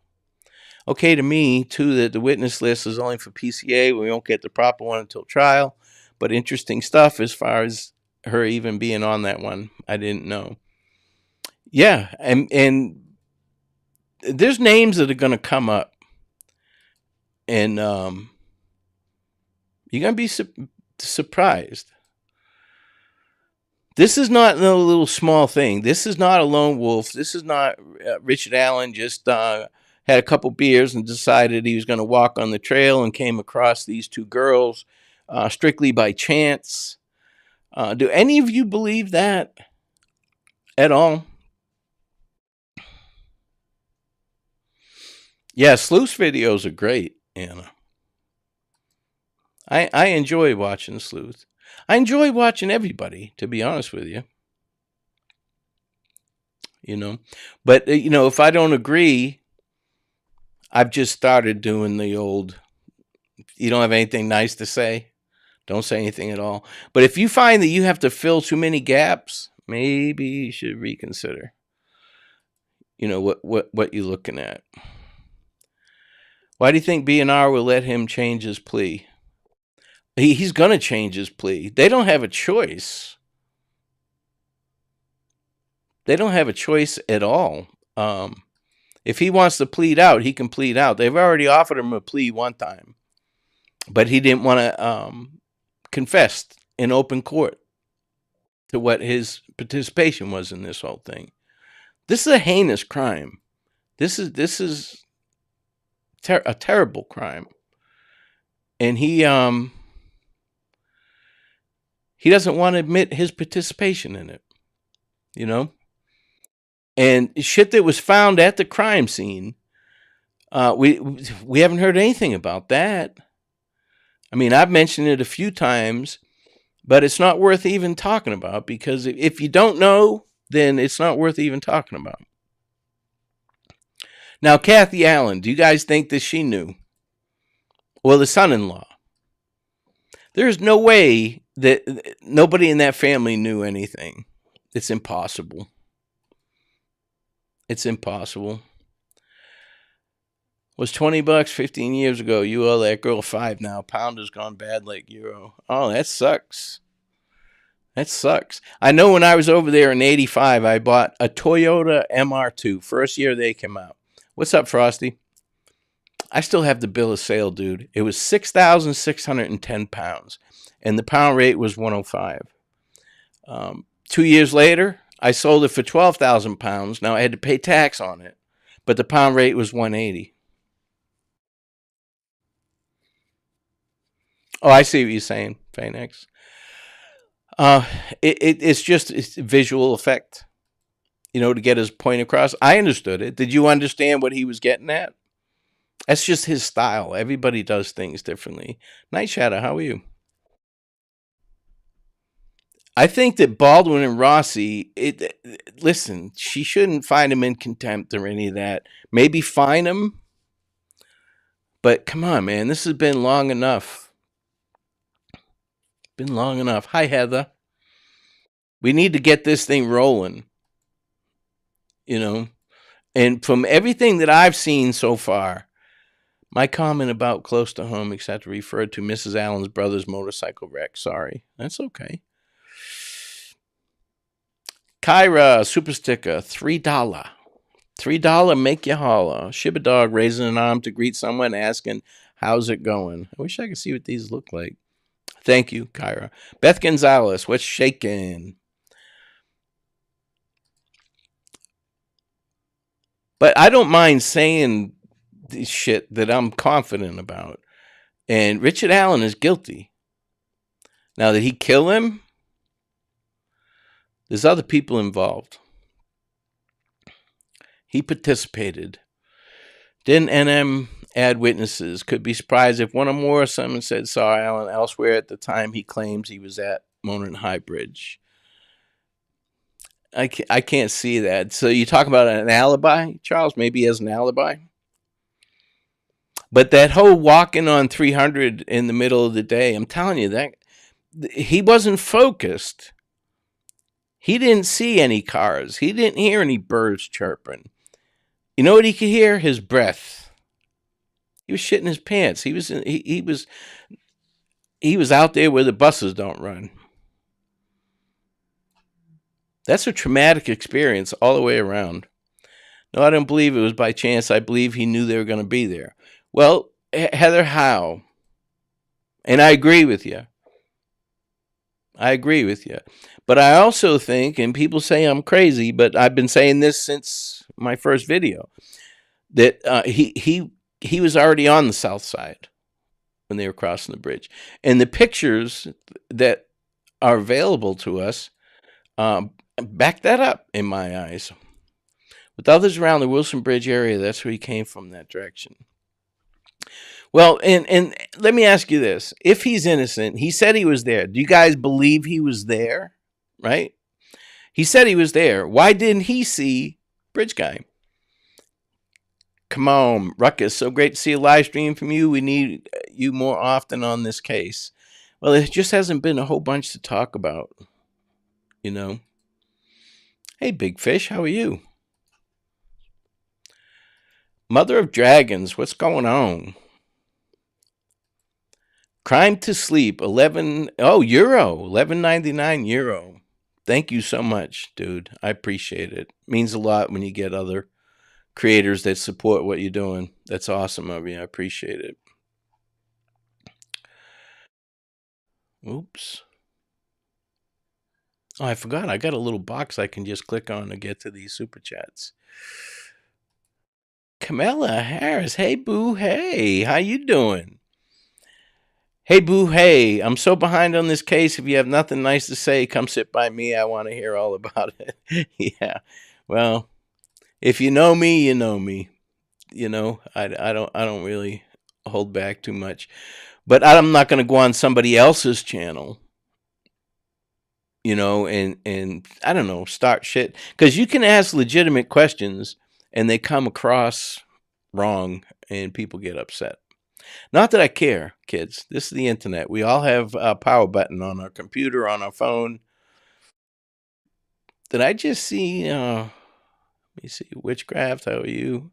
Okay, to me, too, that the witness list is only for PCA. We won't get the proper one until trial. But interesting stuff as far as her even being on that one. I didn't know. Yeah, and there's names that are going to come up. And you're going to be surprised. This is not no little small thing. This is not a lone wolf. This is not Richard Allen just had a couple beers and decided he was going to walk on the trail and came across these two girls strictly by chance. Do any of you believe that at all? Yeah, Sleuth's videos are great, Anna. I enjoy watching Sleuth. I enjoy watching everybody, to be honest with you. But, if I don't agree, I've just started doing the old, you don't have anything nice to say, don't say anything at all. But if you find that you have to fill too many gaps, maybe you should reconsider, what you're looking at. Why do you think B&R will let him change his plea? He's going to change his plea. They don't have a choice. They don't have a choice at all. If he wants to plead out, he can plead out. They've already offered him a plea one time, but he didn't want to confess in open court to what his participation was in this whole thing. This is a heinous crime. This is a terrible crime, and he doesn't want to admit his participation in it, And shit that was found at the crime scene, we haven't heard anything about that. I mean, I've mentioned it a few times, but it's not worth even talking about because if you don't know, then it's not worth even talking about. Now, Kathy Allen, do you guys think that she knew? Well, the son-in-law. There's no way that nobody in that family knew anything. It's impossible. It's impossible. Was $20 15 years ago. You owe that girl $5 now. Pound has gone bad like euro. Oh, that sucks. That sucks. I know when I was over there in 85, I bought a Toyota MR2. First year they came out. What's up, Frosty? I still have the bill of sale, dude. It was 6,610 pounds, and the pound rate was 105. 2 years later, I sold it for 12,000 pounds. Now I had to pay tax on it, but the pound rate was 180. Oh, I see what you're saying, Phoenix. Uh, it's visual effect, to get his point across. I understood it. Did you understand what he was getting at? That's just his style. Everybody does things differently. Night Shadow, how are you? I think that Baldwin and Rossi, listen, she shouldn't find him in contempt or any of that. Maybe fine him, but come on, man, this has been long enough. Been long enough. Hi, Heather. We need to get this thing rolling, you know. And from everything that I've seen so far, my comment about close to home, except referred to Mrs. Allen's brother's motorcycle wreck. Sorry, that's okay. Kyra, super sticker, $3. $3 make you holler. Shiba dog raising an arm to greet someone asking, how's it going? I wish I could see what these look like. Thank you, Kyra. Beth Gonzalez, what's shaking? But I don't mind saying this shit that I'm confident about. And Richard Allen is guilty. Now, did he kill him? There's other people involved. He participated. Didn't NM add witnesses? Could be surprised if one or more of someone said saw Allen elsewhere at the time he claims he was at Monon High Bridge. I can't see that. So you talk about an alibi, Charles? Maybe he has an alibi? But that whole walking on 300 in the middle of the day, I'm telling you, that he wasn't focused. He didn't see any cars. He didn't hear any birds chirping. You know what he could hear? His breath. He was shitting his pants. He was out there where the buses don't run. That's a traumatic experience all the way around. No, I don't believe it was by chance. I believe he knew they were going to be there. Well, Heather, how? And I agree with you. But I also think, and people say I'm crazy, but I've been saying this since my first video, that he was already on the south side when they were crossing the bridge. And the pictures that are available to us back that up in my eyes. With others around the Wilson Bridge area, that's where he came from, that direction. Well, and let me ask you this. If he's innocent, he said he was there. Do you guys believe he was there? Right? He said he was there. Why didn't he see Bridge Guy? Come on, Ruckus. So great to see a live stream from you. We need you more often on this case. Well, it just hasn't been a whole bunch to talk about, Hey, Big Fish, how are you? Mother of Dragons, what's going on? Crime to Sleep, euro, 11.99 euro. Thank you so much, dude. I appreciate it. It means a lot when you get other creators that support what you're doing. That's awesome of you. I appreciate it. Oops. Oh, I forgot. I got a little box I can just click on to get to these super chats. Camilla Harris. Hey, boo. Hey, how you doing? Hey, boo. Hey, I'm so behind on this case. If you have nothing nice to say, come sit by me. I want to hear all about it. Yeah. Well, if you know me, you know me. I don't really hold back too much. But I'm not going to go on somebody else's channel, and I don't know, start shit. Because you can ask legitimate questions and they come across wrong and people get upset. Not that I care, kids. This is the internet. We all have a power button on our computer, on our phone. Did I just see, let me see, Witchcraft, how are you?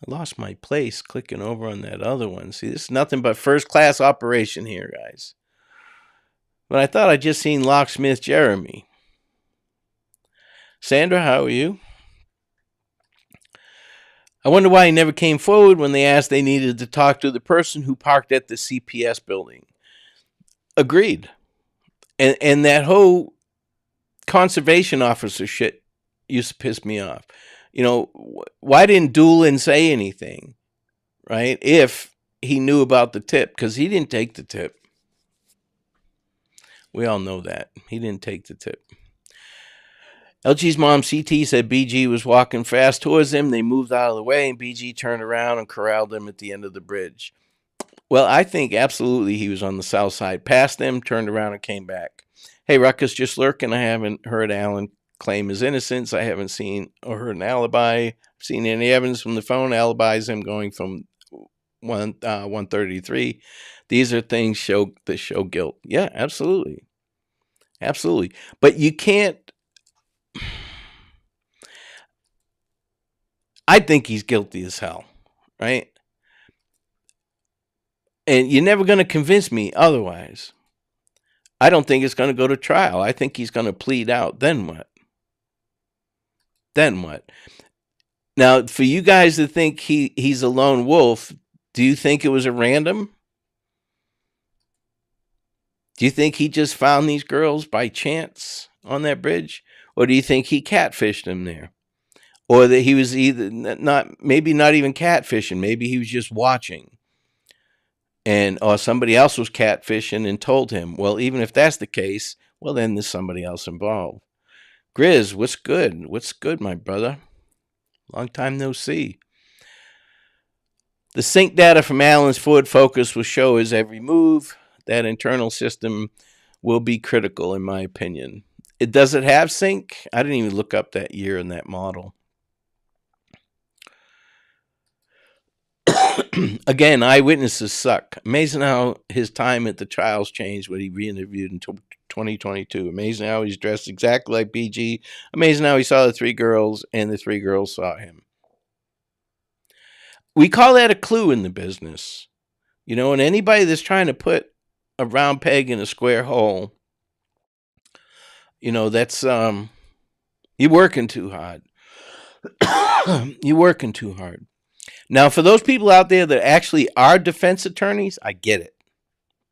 I lost my place clicking over on that other one. See, this is nothing but first class operation here, guys. But I thought I just seen Locksmith Jeremy. Sandra, how are you? I wonder why he never came forward when they asked they needed to talk to the person who parked at the CPS building. Agreed. And that whole conservation officer shit used to piss me off. Why didn't Doolin say anything, right? If he knew about the tip, because he didn't take the tip. We all know that. He didn't take the tip. LG's mom, CT, said BG was walking fast towards him. They moved out of the way, and BG turned around and corralled him at the end of the bridge. Well, I think absolutely he was on the south side. Passed them, turned around, and came back. Hey, Ruckus, just lurking. I haven't heard Alan claim his innocence. I haven't seen or heard an alibi. Seen any evidence from the phone. Alibis him going from 133. These are things that show guilt. Yeah, absolutely. Absolutely. But you can't. I think he's guilty as hell, right? And you're never going to convince me otherwise. I don't think it's going to go to trial. I think he's going to plead out. Then what? Then what? Now, for you guys to think he's a lone wolf, do you think it was a random? Do you think he just found these girls by chance on that bridge? Or do you think he catfished them there? Or that he was maybe not even catfishing. Maybe he was just watching. Or somebody else was catfishing and told him. Well, even if that's the case, well, then there's somebody else involved. Grizz, what's good? What's good, my brother? Long time no see. The sync data from Alan's Ford Focus will show his every move. That internal system will be critical, in my opinion. Does it have sync? I didn't even look up that year in that model. Again, eyewitnesses suck. Amazing how his time at the trials changed when he re-interviewed in 2022. Amazing how he's dressed exactly like BG. Amazing how he saw the three girls and the three girls saw him. We call that a clue in the business. You know, and anybody that's trying to put a round peg in a square hole, you know, that's you're working too hard. You're working too hard. Now, for those people out there that actually are defense attorneys, I get it.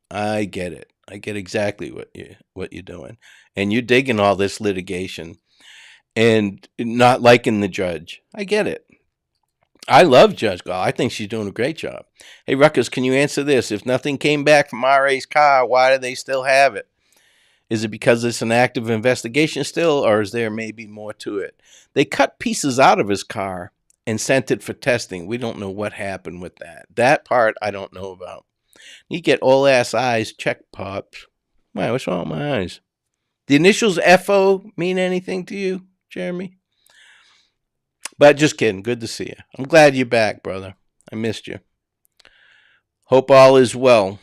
I get it. I get exactly what you're doing. And you're digging all this litigation and not liking the judge. I get it. I love Judge Gall. I think she's doing a great job. Hey, Ruckus, can you answer this? If nothing came back from RA's car, why do they still have it? Is it because it's an active investigation still, or is there maybe more to it? They cut pieces out of his car and sent it for testing. We don't know what happened with that. That part I don't know about. You get all ass eyes, check pops. Why, what's wrong with my eyes? The initials FO mean anything to you, Jeremy? But just kidding. Good to see you. I'm glad you're back, brother. I missed you. Hope all is well.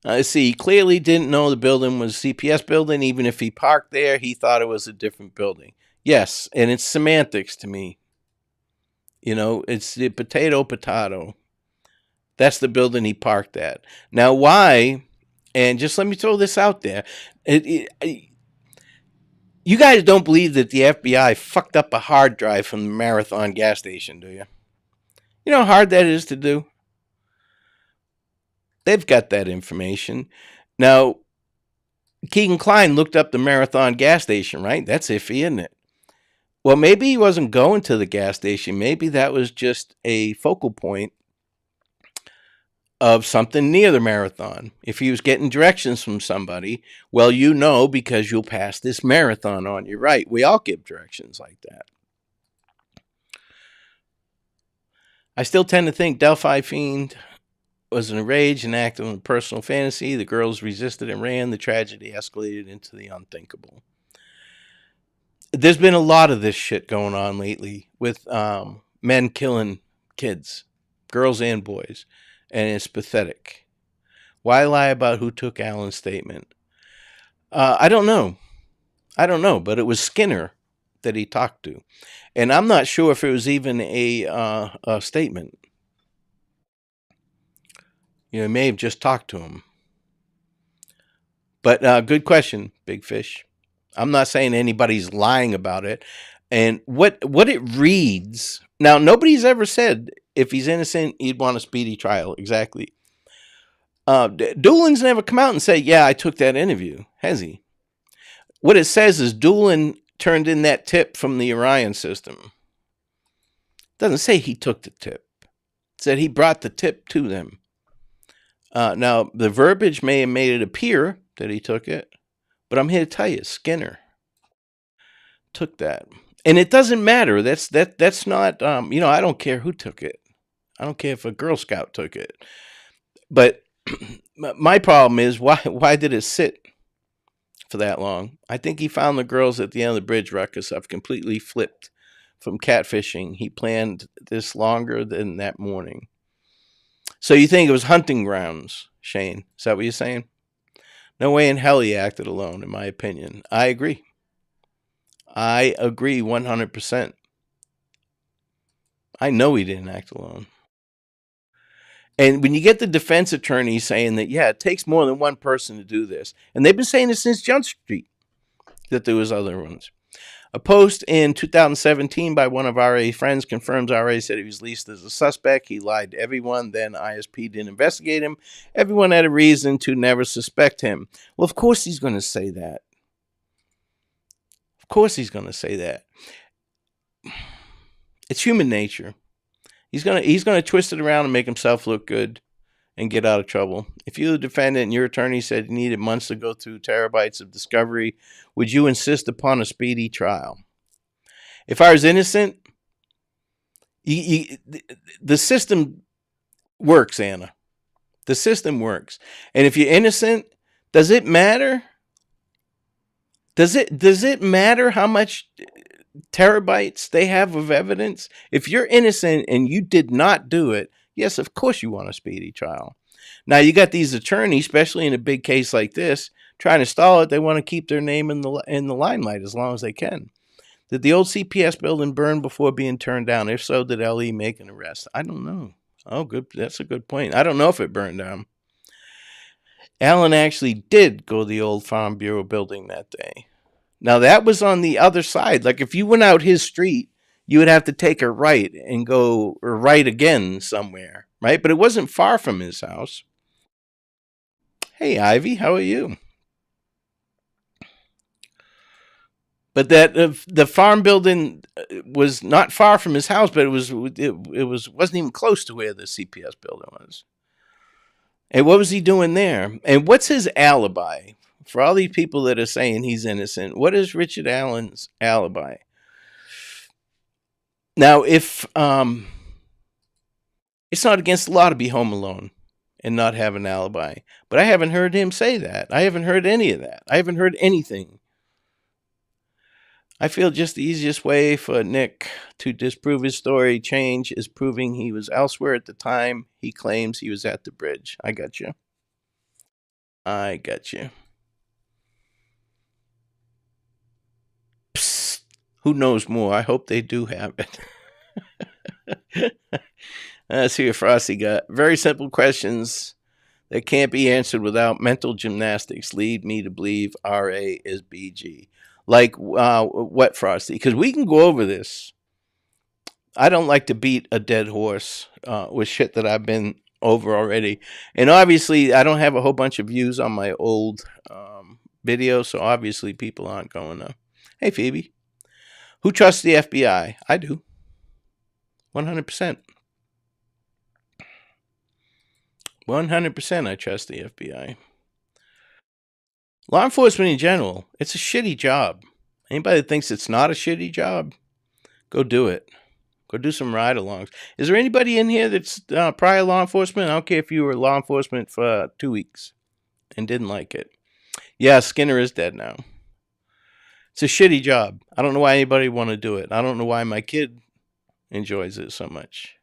Let's see. He clearly didn't know the building was a CPS building. Even if he parked there, he thought it was a different building. Yes, and it's semantics to me. You know, it's the potato. That's the building he parked at. Now, why? And just let me throw this out there. You guys don't believe that the FBI fucked up a hard drive from the Marathon gas station, do you? You know how hard that is to do? They've got that information. Now, Keegan Kline looked up the Marathon gas station, right? That's iffy, isn't it? Well, maybe he wasn't going to the gas station. Maybe that was just a focal point of something near the Marathon. If he was getting directions from somebody, well, you know, because you'll pass this Marathon on. You're right. We all give directions like that. I still tend to think Delphi Fiend was in a rage and acted on a personal fantasy. The girls resisted and ran. The tragedy escalated into the unthinkable. There's been a lot of this shit going on lately with men killing kids, girls and boys, and it's pathetic. Why lie about who took Alan's statement? I don't know, but it was Skinner that he talked to, and I'm not sure if it was even a statement. You know, he may have just talked to him. But good question, Big Fish. I'm not saying anybody's lying about it. And what it reads, now nobody's ever said if he's innocent, he'd want a speedy trial. Exactly. Doolin's never come out and said, yeah, I took that interview. Has he? What it says is Doolin turned in that tip from the Orion system. It doesn't say he took the tip. It said he brought the tip to them. Now, the verbiage may have made it appear that he took it, but I'm here to tell you, Skinner took that. And it doesn't matter. That's not, I don't care who took it. I don't care if a Girl Scout took it. But my problem is, why did it sit for that long? I think he found the girls at the end of the bridge ruckus. I've completely flipped from catfishing. He planned this longer than that morning. So you think it was hunting grounds, Shane? Is that what you're saying? No way in hell he acted alone, in my opinion. I agree. I agree 100%. I know he didn't act alone. And when you get the defense attorney saying that, yeah, it takes more than one person to do this, and they've been saying this since Jump Street, that there was other ones. A post in 2017 by one of RA's friends confirms RA said he was leased as a suspect. He lied to everyone. Then ISP didn't investigate him. Everyone had a reason to never suspect him. Well, of course he's going to say that. Of course he's going to say that. It's human nature. He's going to twist it around and make himself look good and get out of trouble. If you're the defendant and your attorney said you needed months to go through terabytes of discovery, would you insist upon a speedy trial? If I was innocent, the system works, Anna. The system works. And if you're innocent, does it matter? Does it matter how much terabytes they have of evidence? If you're innocent and you did not do it, yes, of course you want a speedy trial. Now, you got these attorneys, especially in a big case like this, trying to stall it. They want to keep their name in the limelight as long as they can. Did the old CPS building burn before being turned down? If so, did LE make an arrest? I don't know. Oh, good. That's a good point. I don't know if it burned down. Alan actually did go to the old Farm Bureau building that day. Now, that was on the other side. Like, if you went out his street, you would have to take a right and go right again somewhere, right? But it wasn't far from his house. Hey, Ivy, how are you? But that the farm building was not far from his house, but it wasn't even close to where the CPS building was. And what was he doing there? And what's his alibi? For all these people that are saying he's innocent, what is Richard Allen's alibi? Now, if it's not against the law to be home alone and not have an alibi, but I haven't heard him say that. I haven't heard any of that. I haven't heard anything. I feel just the easiest way for Nick to disprove his story change is proving he was elsewhere at the time he claims he was at the bridge. I got you. I got you. Psst. Who knows more? I hope they do have it. Let's see what Frosty got. Very simple questions that can't be answered without mental gymnastics lead me to believe RA is BG. Like what, Frosty? Because we can go over this. I don't like to beat a dead horse with shit that I've been over already. And obviously, I don't have a whole bunch of views on my old video, so obviously people aren't going to. Hey, Phoebe. Who trusts the FBI? I do. 100%. 100% I trust the FBI. Law enforcement in general, it's a shitty job. Anybody that thinks it's not a shitty job, go do it. Go do some ride-alongs. Is there anybody in here that's prior law enforcement? I don't care if you were law enforcement for 2 weeks and didn't like it. Yeah, Skinner is dead now. It's a shitty job. I don't know why anybody would want to do it. I don't know why my kid enjoys it so much.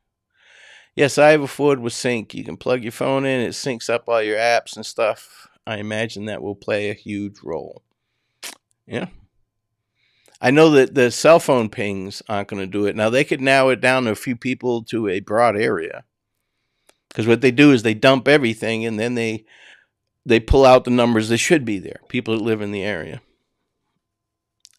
Yes, I have a Ford with sync. You can plug your phone in. It syncs up all your apps and stuff. I imagine that will play a huge role. Yeah. I know that the cell phone pings aren't going to do it. Now, they could narrow it down to a few people to a broad area. Because what they do is they dump everything and then they pull out the numbers that should be there. People that live in the area.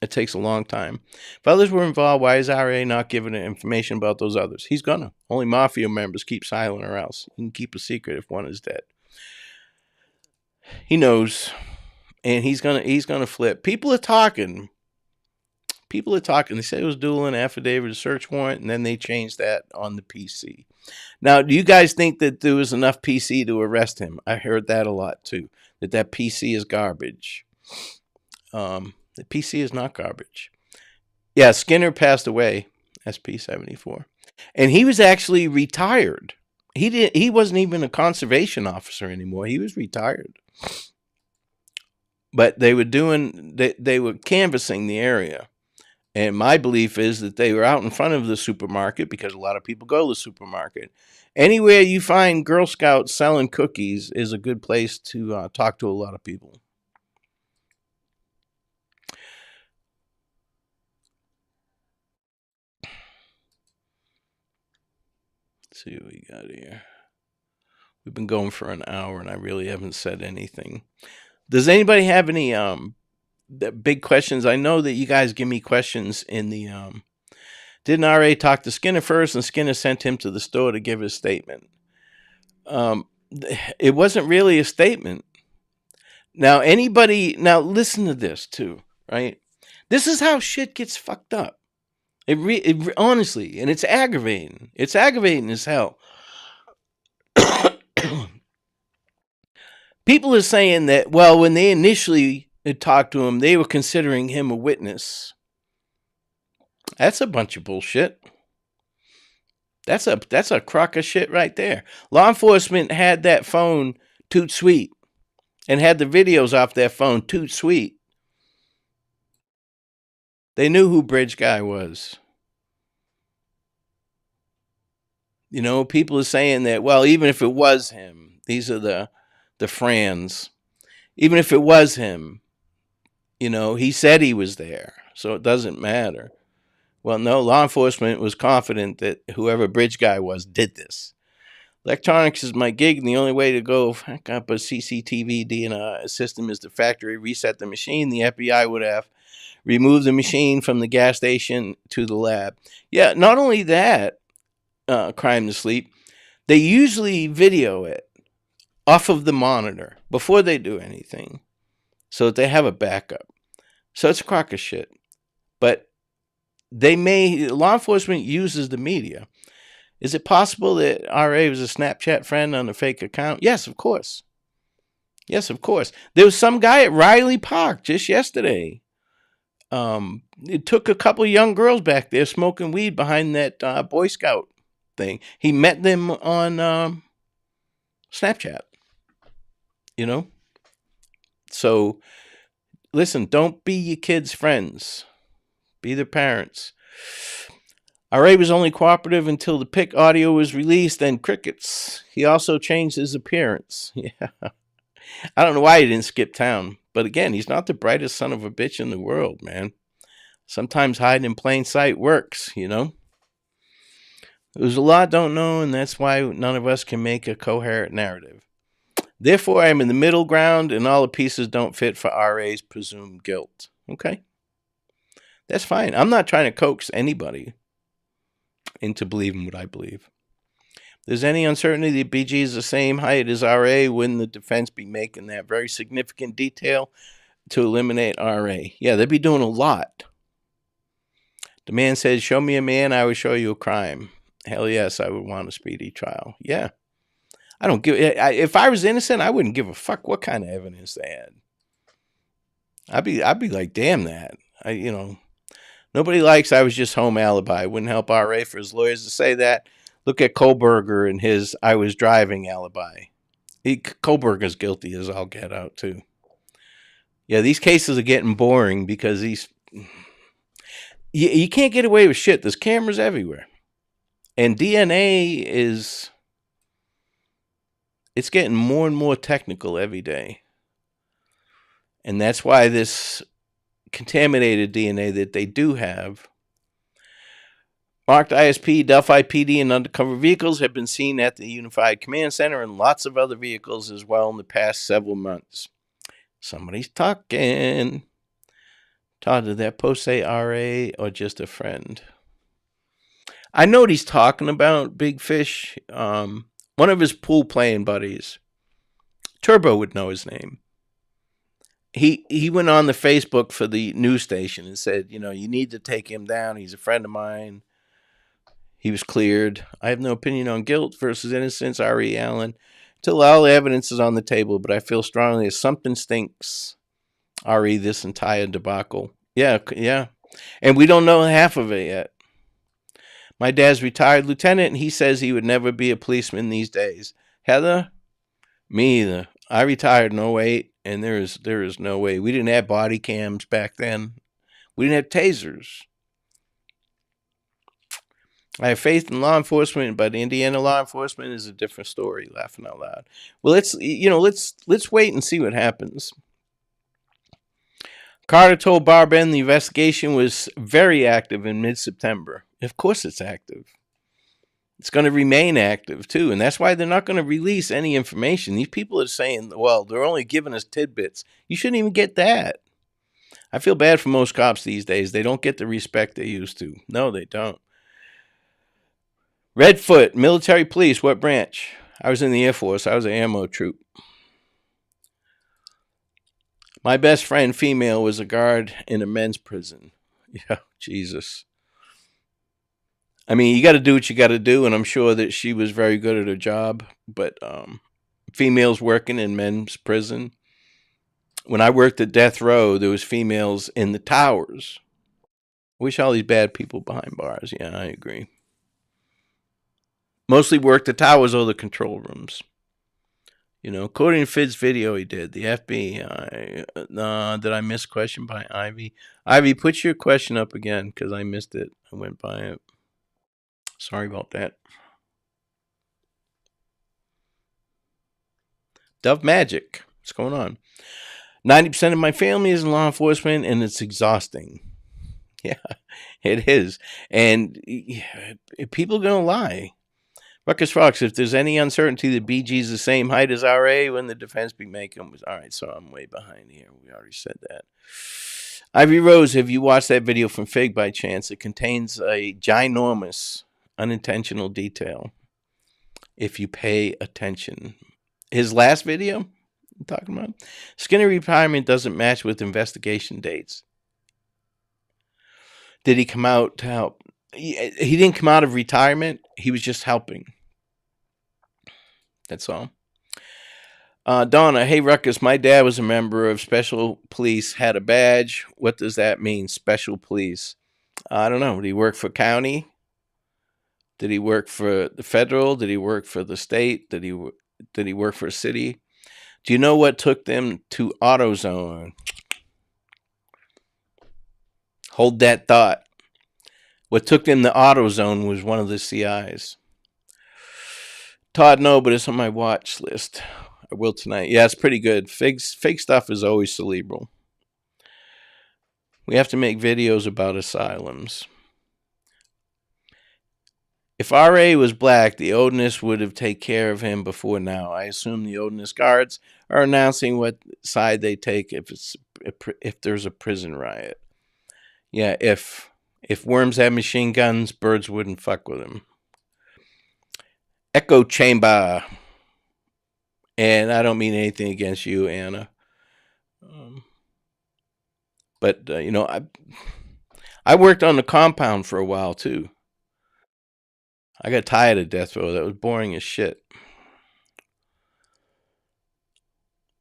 It takes a long time. If others were involved, why is RA not giving information about those others? He's gonna. Only mafia members keep silent or else. You can keep a secret if one is dead. He knows. And he's gonna flip. People are talking. They say it was dueling affidavit, a search warrant, and then they changed that on the PC. Now, do you guys think that there was enough PC to arrest him? I heard that a lot too. That PC is garbage. The PC is not garbage. Yeah, Skinner passed away, SP-74, and he was actually retired. He wasn't even a conservation officer anymore. He was retired. But they were canvassing the area. And my belief is that they were out in front of the supermarket because a lot of people go to the supermarket. Anywhere you find Girl Scouts selling cookies is a good place to talk to a lot of people. Let's see what we got here. We've been going for an hour and I really haven't said anything. Does anybody have any big questions? I know that you guys give me questions in the didn't RA talk to Skinner first and Skinner sent him to the store to give his statement? It wasn't really a statement. Now listen to this too, right? This is how shit gets fucked up. It honestly, and it's aggravating. It's aggravating as hell. People are saying that, well, when they initially had talked to him, they were considering him a witness. That's a bunch of bullshit. That's a crock of shit right there. Law enforcement had that phone toot sweet and had the videos off that phone toot sweet. They knew who Bridge Guy was. You know, people are saying that, well, even if it was him, these are the Frans. Even if it was him, you know, he said he was there, so it doesn't matter. Well, no, law enforcement was confident that whoever Bridge Guy was did this. Electronics is my gig, and the only way to go hack up a CCTV DNA system is to factory reset the machine. The FBI would have removed the machine from the gas station to the lab. Yeah, not only that, crime to sleep, they usually video it off of the monitor before they do anything so that they have a backup. So it's a crock of shit. But law enforcement uses the media. Is it possible that RA was a Snapchat friend on a fake account? Yes, of course. Yes, of course. There was some guy at Riley Park just yesterday. It took a couple of young girls back there smoking weed behind that Boy Scout thing. He met them on Snapchat. You know? So, listen, don't be your kids' friends. Be their parents. RA was only cooperative until the PIC audio was released, then crickets. He also changed his appearance. Yeah. I don't know why he didn't skip town. But again, he's not the brightest son of a bitch in the world, man. Sometimes hiding in plain sight works, you know? There's a lot don't know, and that's why none of us can make a coherent narrative. Therefore, I am in the middle ground, and all the pieces don't fit for RA's presumed guilt. Okay? That's fine. I'm not trying to coax anybody into believing what I believe. If there's any uncertainty that BG is the same height as RA, wouldn't the defense be making that very significant detail to eliminate RA? Yeah, they'd be doing a lot. The man said, show me a man, I would show you a crime. Hell yes, I would want a speedy trial. Yeah. I don't give. If I was innocent, I wouldn't give a fuck what kind of evidence they had. I'd be like, damn that. Nobody likes I was just home alibi. It wouldn't help RA for his lawyers to say that. Look at Kohlberger and his I was driving alibi. Kohlberger's guilty as all get out too. Yeah, these cases are getting boring because you can't get away with shit. There's cameras everywhere. And DNA it's getting more and more technical every day. And that's why this contaminated DNA that they do have, marked ISP, Delphi PD, and undercover vehicles have been seen at the Unified Command Center and lots of other vehicles as well in the past several months. Somebody's talking. Todd, did that post say RA or just a friend? I know what he's talking about, Big Fish. One of his pool playing buddies. Turbo would know his name. He went on the Facebook for the news station and said, you need to take him down. He's a friend of mine. He was cleared. I have no opinion on guilt versus innocence, R.E. Allen, till all the evidence is on the table, but I feel strongly that something stinks, R.E., this entire debacle. Yeah, yeah. And we don't know half of it yet. My dad's retired lieutenant, and he says he would never be a policeman these days. Heather? Me either. I retired in '08, and there is no way. We didn't have body cams back then. We didn't have tasers. I have faith in law enforcement, but Indiana law enforcement is a different story. Laughing out loud. Well, let's wait and see what happens. Carter told Barben the investigation was very active in mid-September. Of course, it's active. It's going to remain active too, and that's why they're not going to release any information. These people are saying, "Well, they're only giving us tidbits." You shouldn't even get that. I feel bad for most cops these days. They don't get the respect they used to. No, they don't. Redfoot, military police, what branch? I was in the Air Force. I was an ammo troop. My best friend, female, was a guard in a men's prison. Yeah, Jesus. I mean, you got to do what you got to do, and I'm sure that she was very good at her job. But females working in men's prison. When I worked at death row, there was females in the towers. Wish all these bad people behind bars. Yeah, I agree. Mostly worked the towers or the control rooms. You know, according to Fid's video he did, the FBI. Did I miss question by Ivy? Ivy, put your question up again because I missed it. I went by it. Sorry about that. Dove Magic. What's going on? 90% of my family is in law enforcement, and it's exhausting. Yeah, it is. And people are going to lie. Ruckus Fox, if there's any uncertainty that BG's the same height as RA when the defense be making was all right, so I'm way behind here. We already said that. Ivy Rose, have you watched that video from Fig by chance? It contains a ginormous unintentional detail if you pay attention. His last video I'm talking about? Skinner retirement doesn't match with investigation dates. Did he come out to help? He didn't come out of retirement. He was just helping. That's all. Donna, hey Ruckus, my dad was a member of special police, had a badge. What does that mean, special police? I don't know. Did he work for county? Did he work for the federal? Did he work for the state? Did he work for a city? Do you know what took them to AutoZone? Hold that thought. What took them to AutoZone was one of the CIs. Todd, no, but it's on my watch list. I will tonight. Yeah, it's pretty good. Fake stuff is always cerebral. We have to make videos about asylums. If RA was black, the Odinist would have taken care of him before now. I assume the Odinist guards are announcing what side they take if there's a prison riot. Yeah, if worms had machine guns, birds wouldn't fuck with them. Echo chamber. And I don't mean anything against you, Anna. But, I worked on the compound for a while, too. I got tired of death row. That was boring as shit.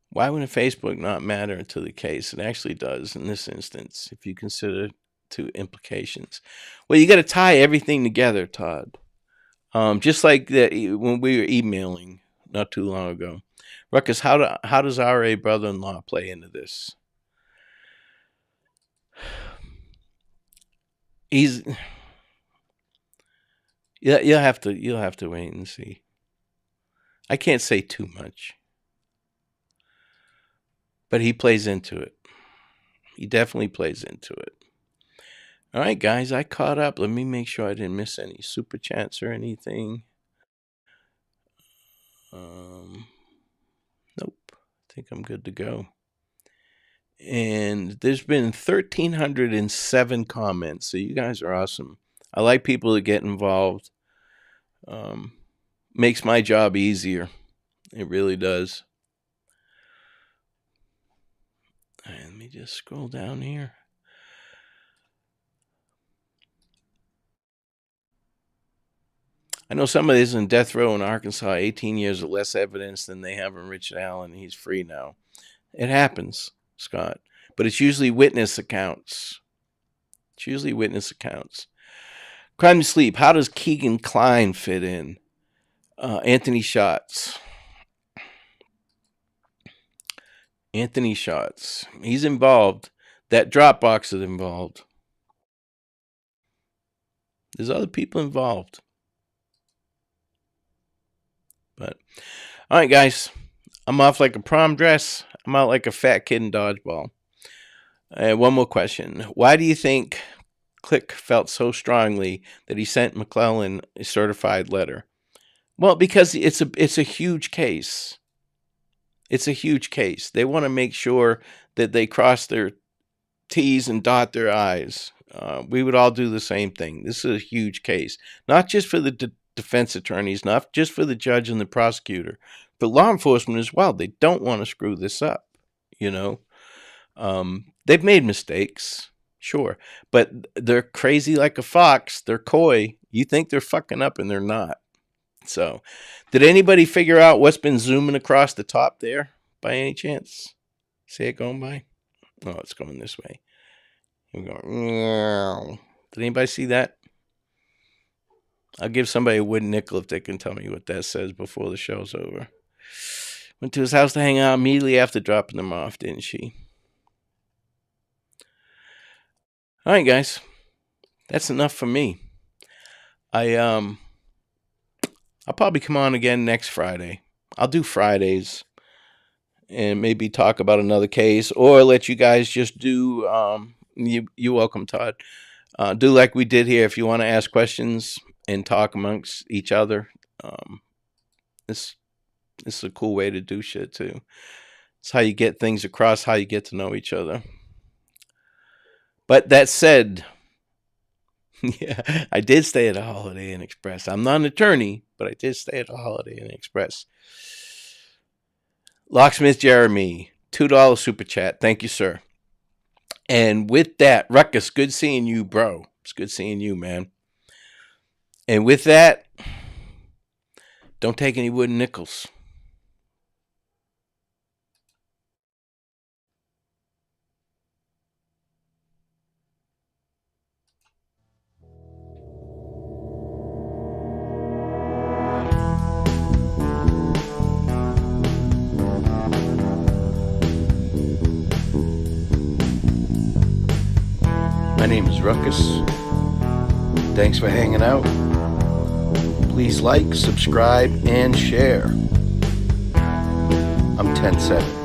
Why wouldn't Facebook not matter to the case? It actually does in this instance, if you consider two implications. Well, you got to tie everything together, Todd. Just like that when we were emailing not too long ago. Ruckus, how does RA brother-in-law play into this? You'll have to wait and see. I can't say too much. But he plays into it. He definitely plays into it. All right, guys, I caught up. Let me make sure I didn't miss any super chats or anything. Nope. I think I'm good to go. And there's been 1,307 comments, so you guys are awesome. I like people that get involved. Makes my job easier. It really does. Right, let me just scroll down here. I know somebody's in death row in Arkansas, 18 years or less evidence than they have in Richard Allen. He's free now. It happens, Scott. But it's usually witness accounts. It's usually witness accounts. Crime to sleep. How does Keegan Kline fit in? Anthony Schatz. Anthony Schatz. He's involved. That Dropbox is involved. There's other people involved. But, all right, guys. I'm off like a prom dress. I'm out like a fat kid in dodgeball. One more question. Why do you think Click felt so strongly that he sent McClellan a certified letter? Well, because it's a huge case. It's a huge case. They want to make sure that they cross their T's and dot their I's. We would all do the same thing. This is a huge case, not just for the defense attorneys, not just for the judge and the prosecutor, but law enforcement as well. They don't want to screw this up, you know. They've made mistakes, sure, but they're crazy like a fox. They're coy. You think they're fucking up and they're not. So, did anybody figure out what's been zooming across the top there by any chance? See it going by? Oh, it's going this way. We're going. Did anybody see that? I'll give somebody a wooden nickel if they can tell me what that says before the show's over. Went to his house to hang out immediately after dropping them off, didn't she? All right, guys. That's enough for me. I'll probably come on again next Friday. I'll do Fridays and maybe talk about another case, or let you guys just do, you're welcome, Todd. Do like we did here. If you want to ask questions and talk amongst each other, this is a cool way to do shit too. It's how you get things across, how you get to know each other. But that said, yeah, I did stay at a Holiday Inn Express. I'm not an attorney, but I did stay at a Holiday Inn Express. Locksmith Jeremy, $2 super chat. Thank you, sir. And with that, Ruckus, good seeing you, bro. It's good seeing you, man. And with that, don't take any wooden nickels. My name is Ruckus. Thanks for hanging out. Please like, subscribe, and share. I'm 10-7.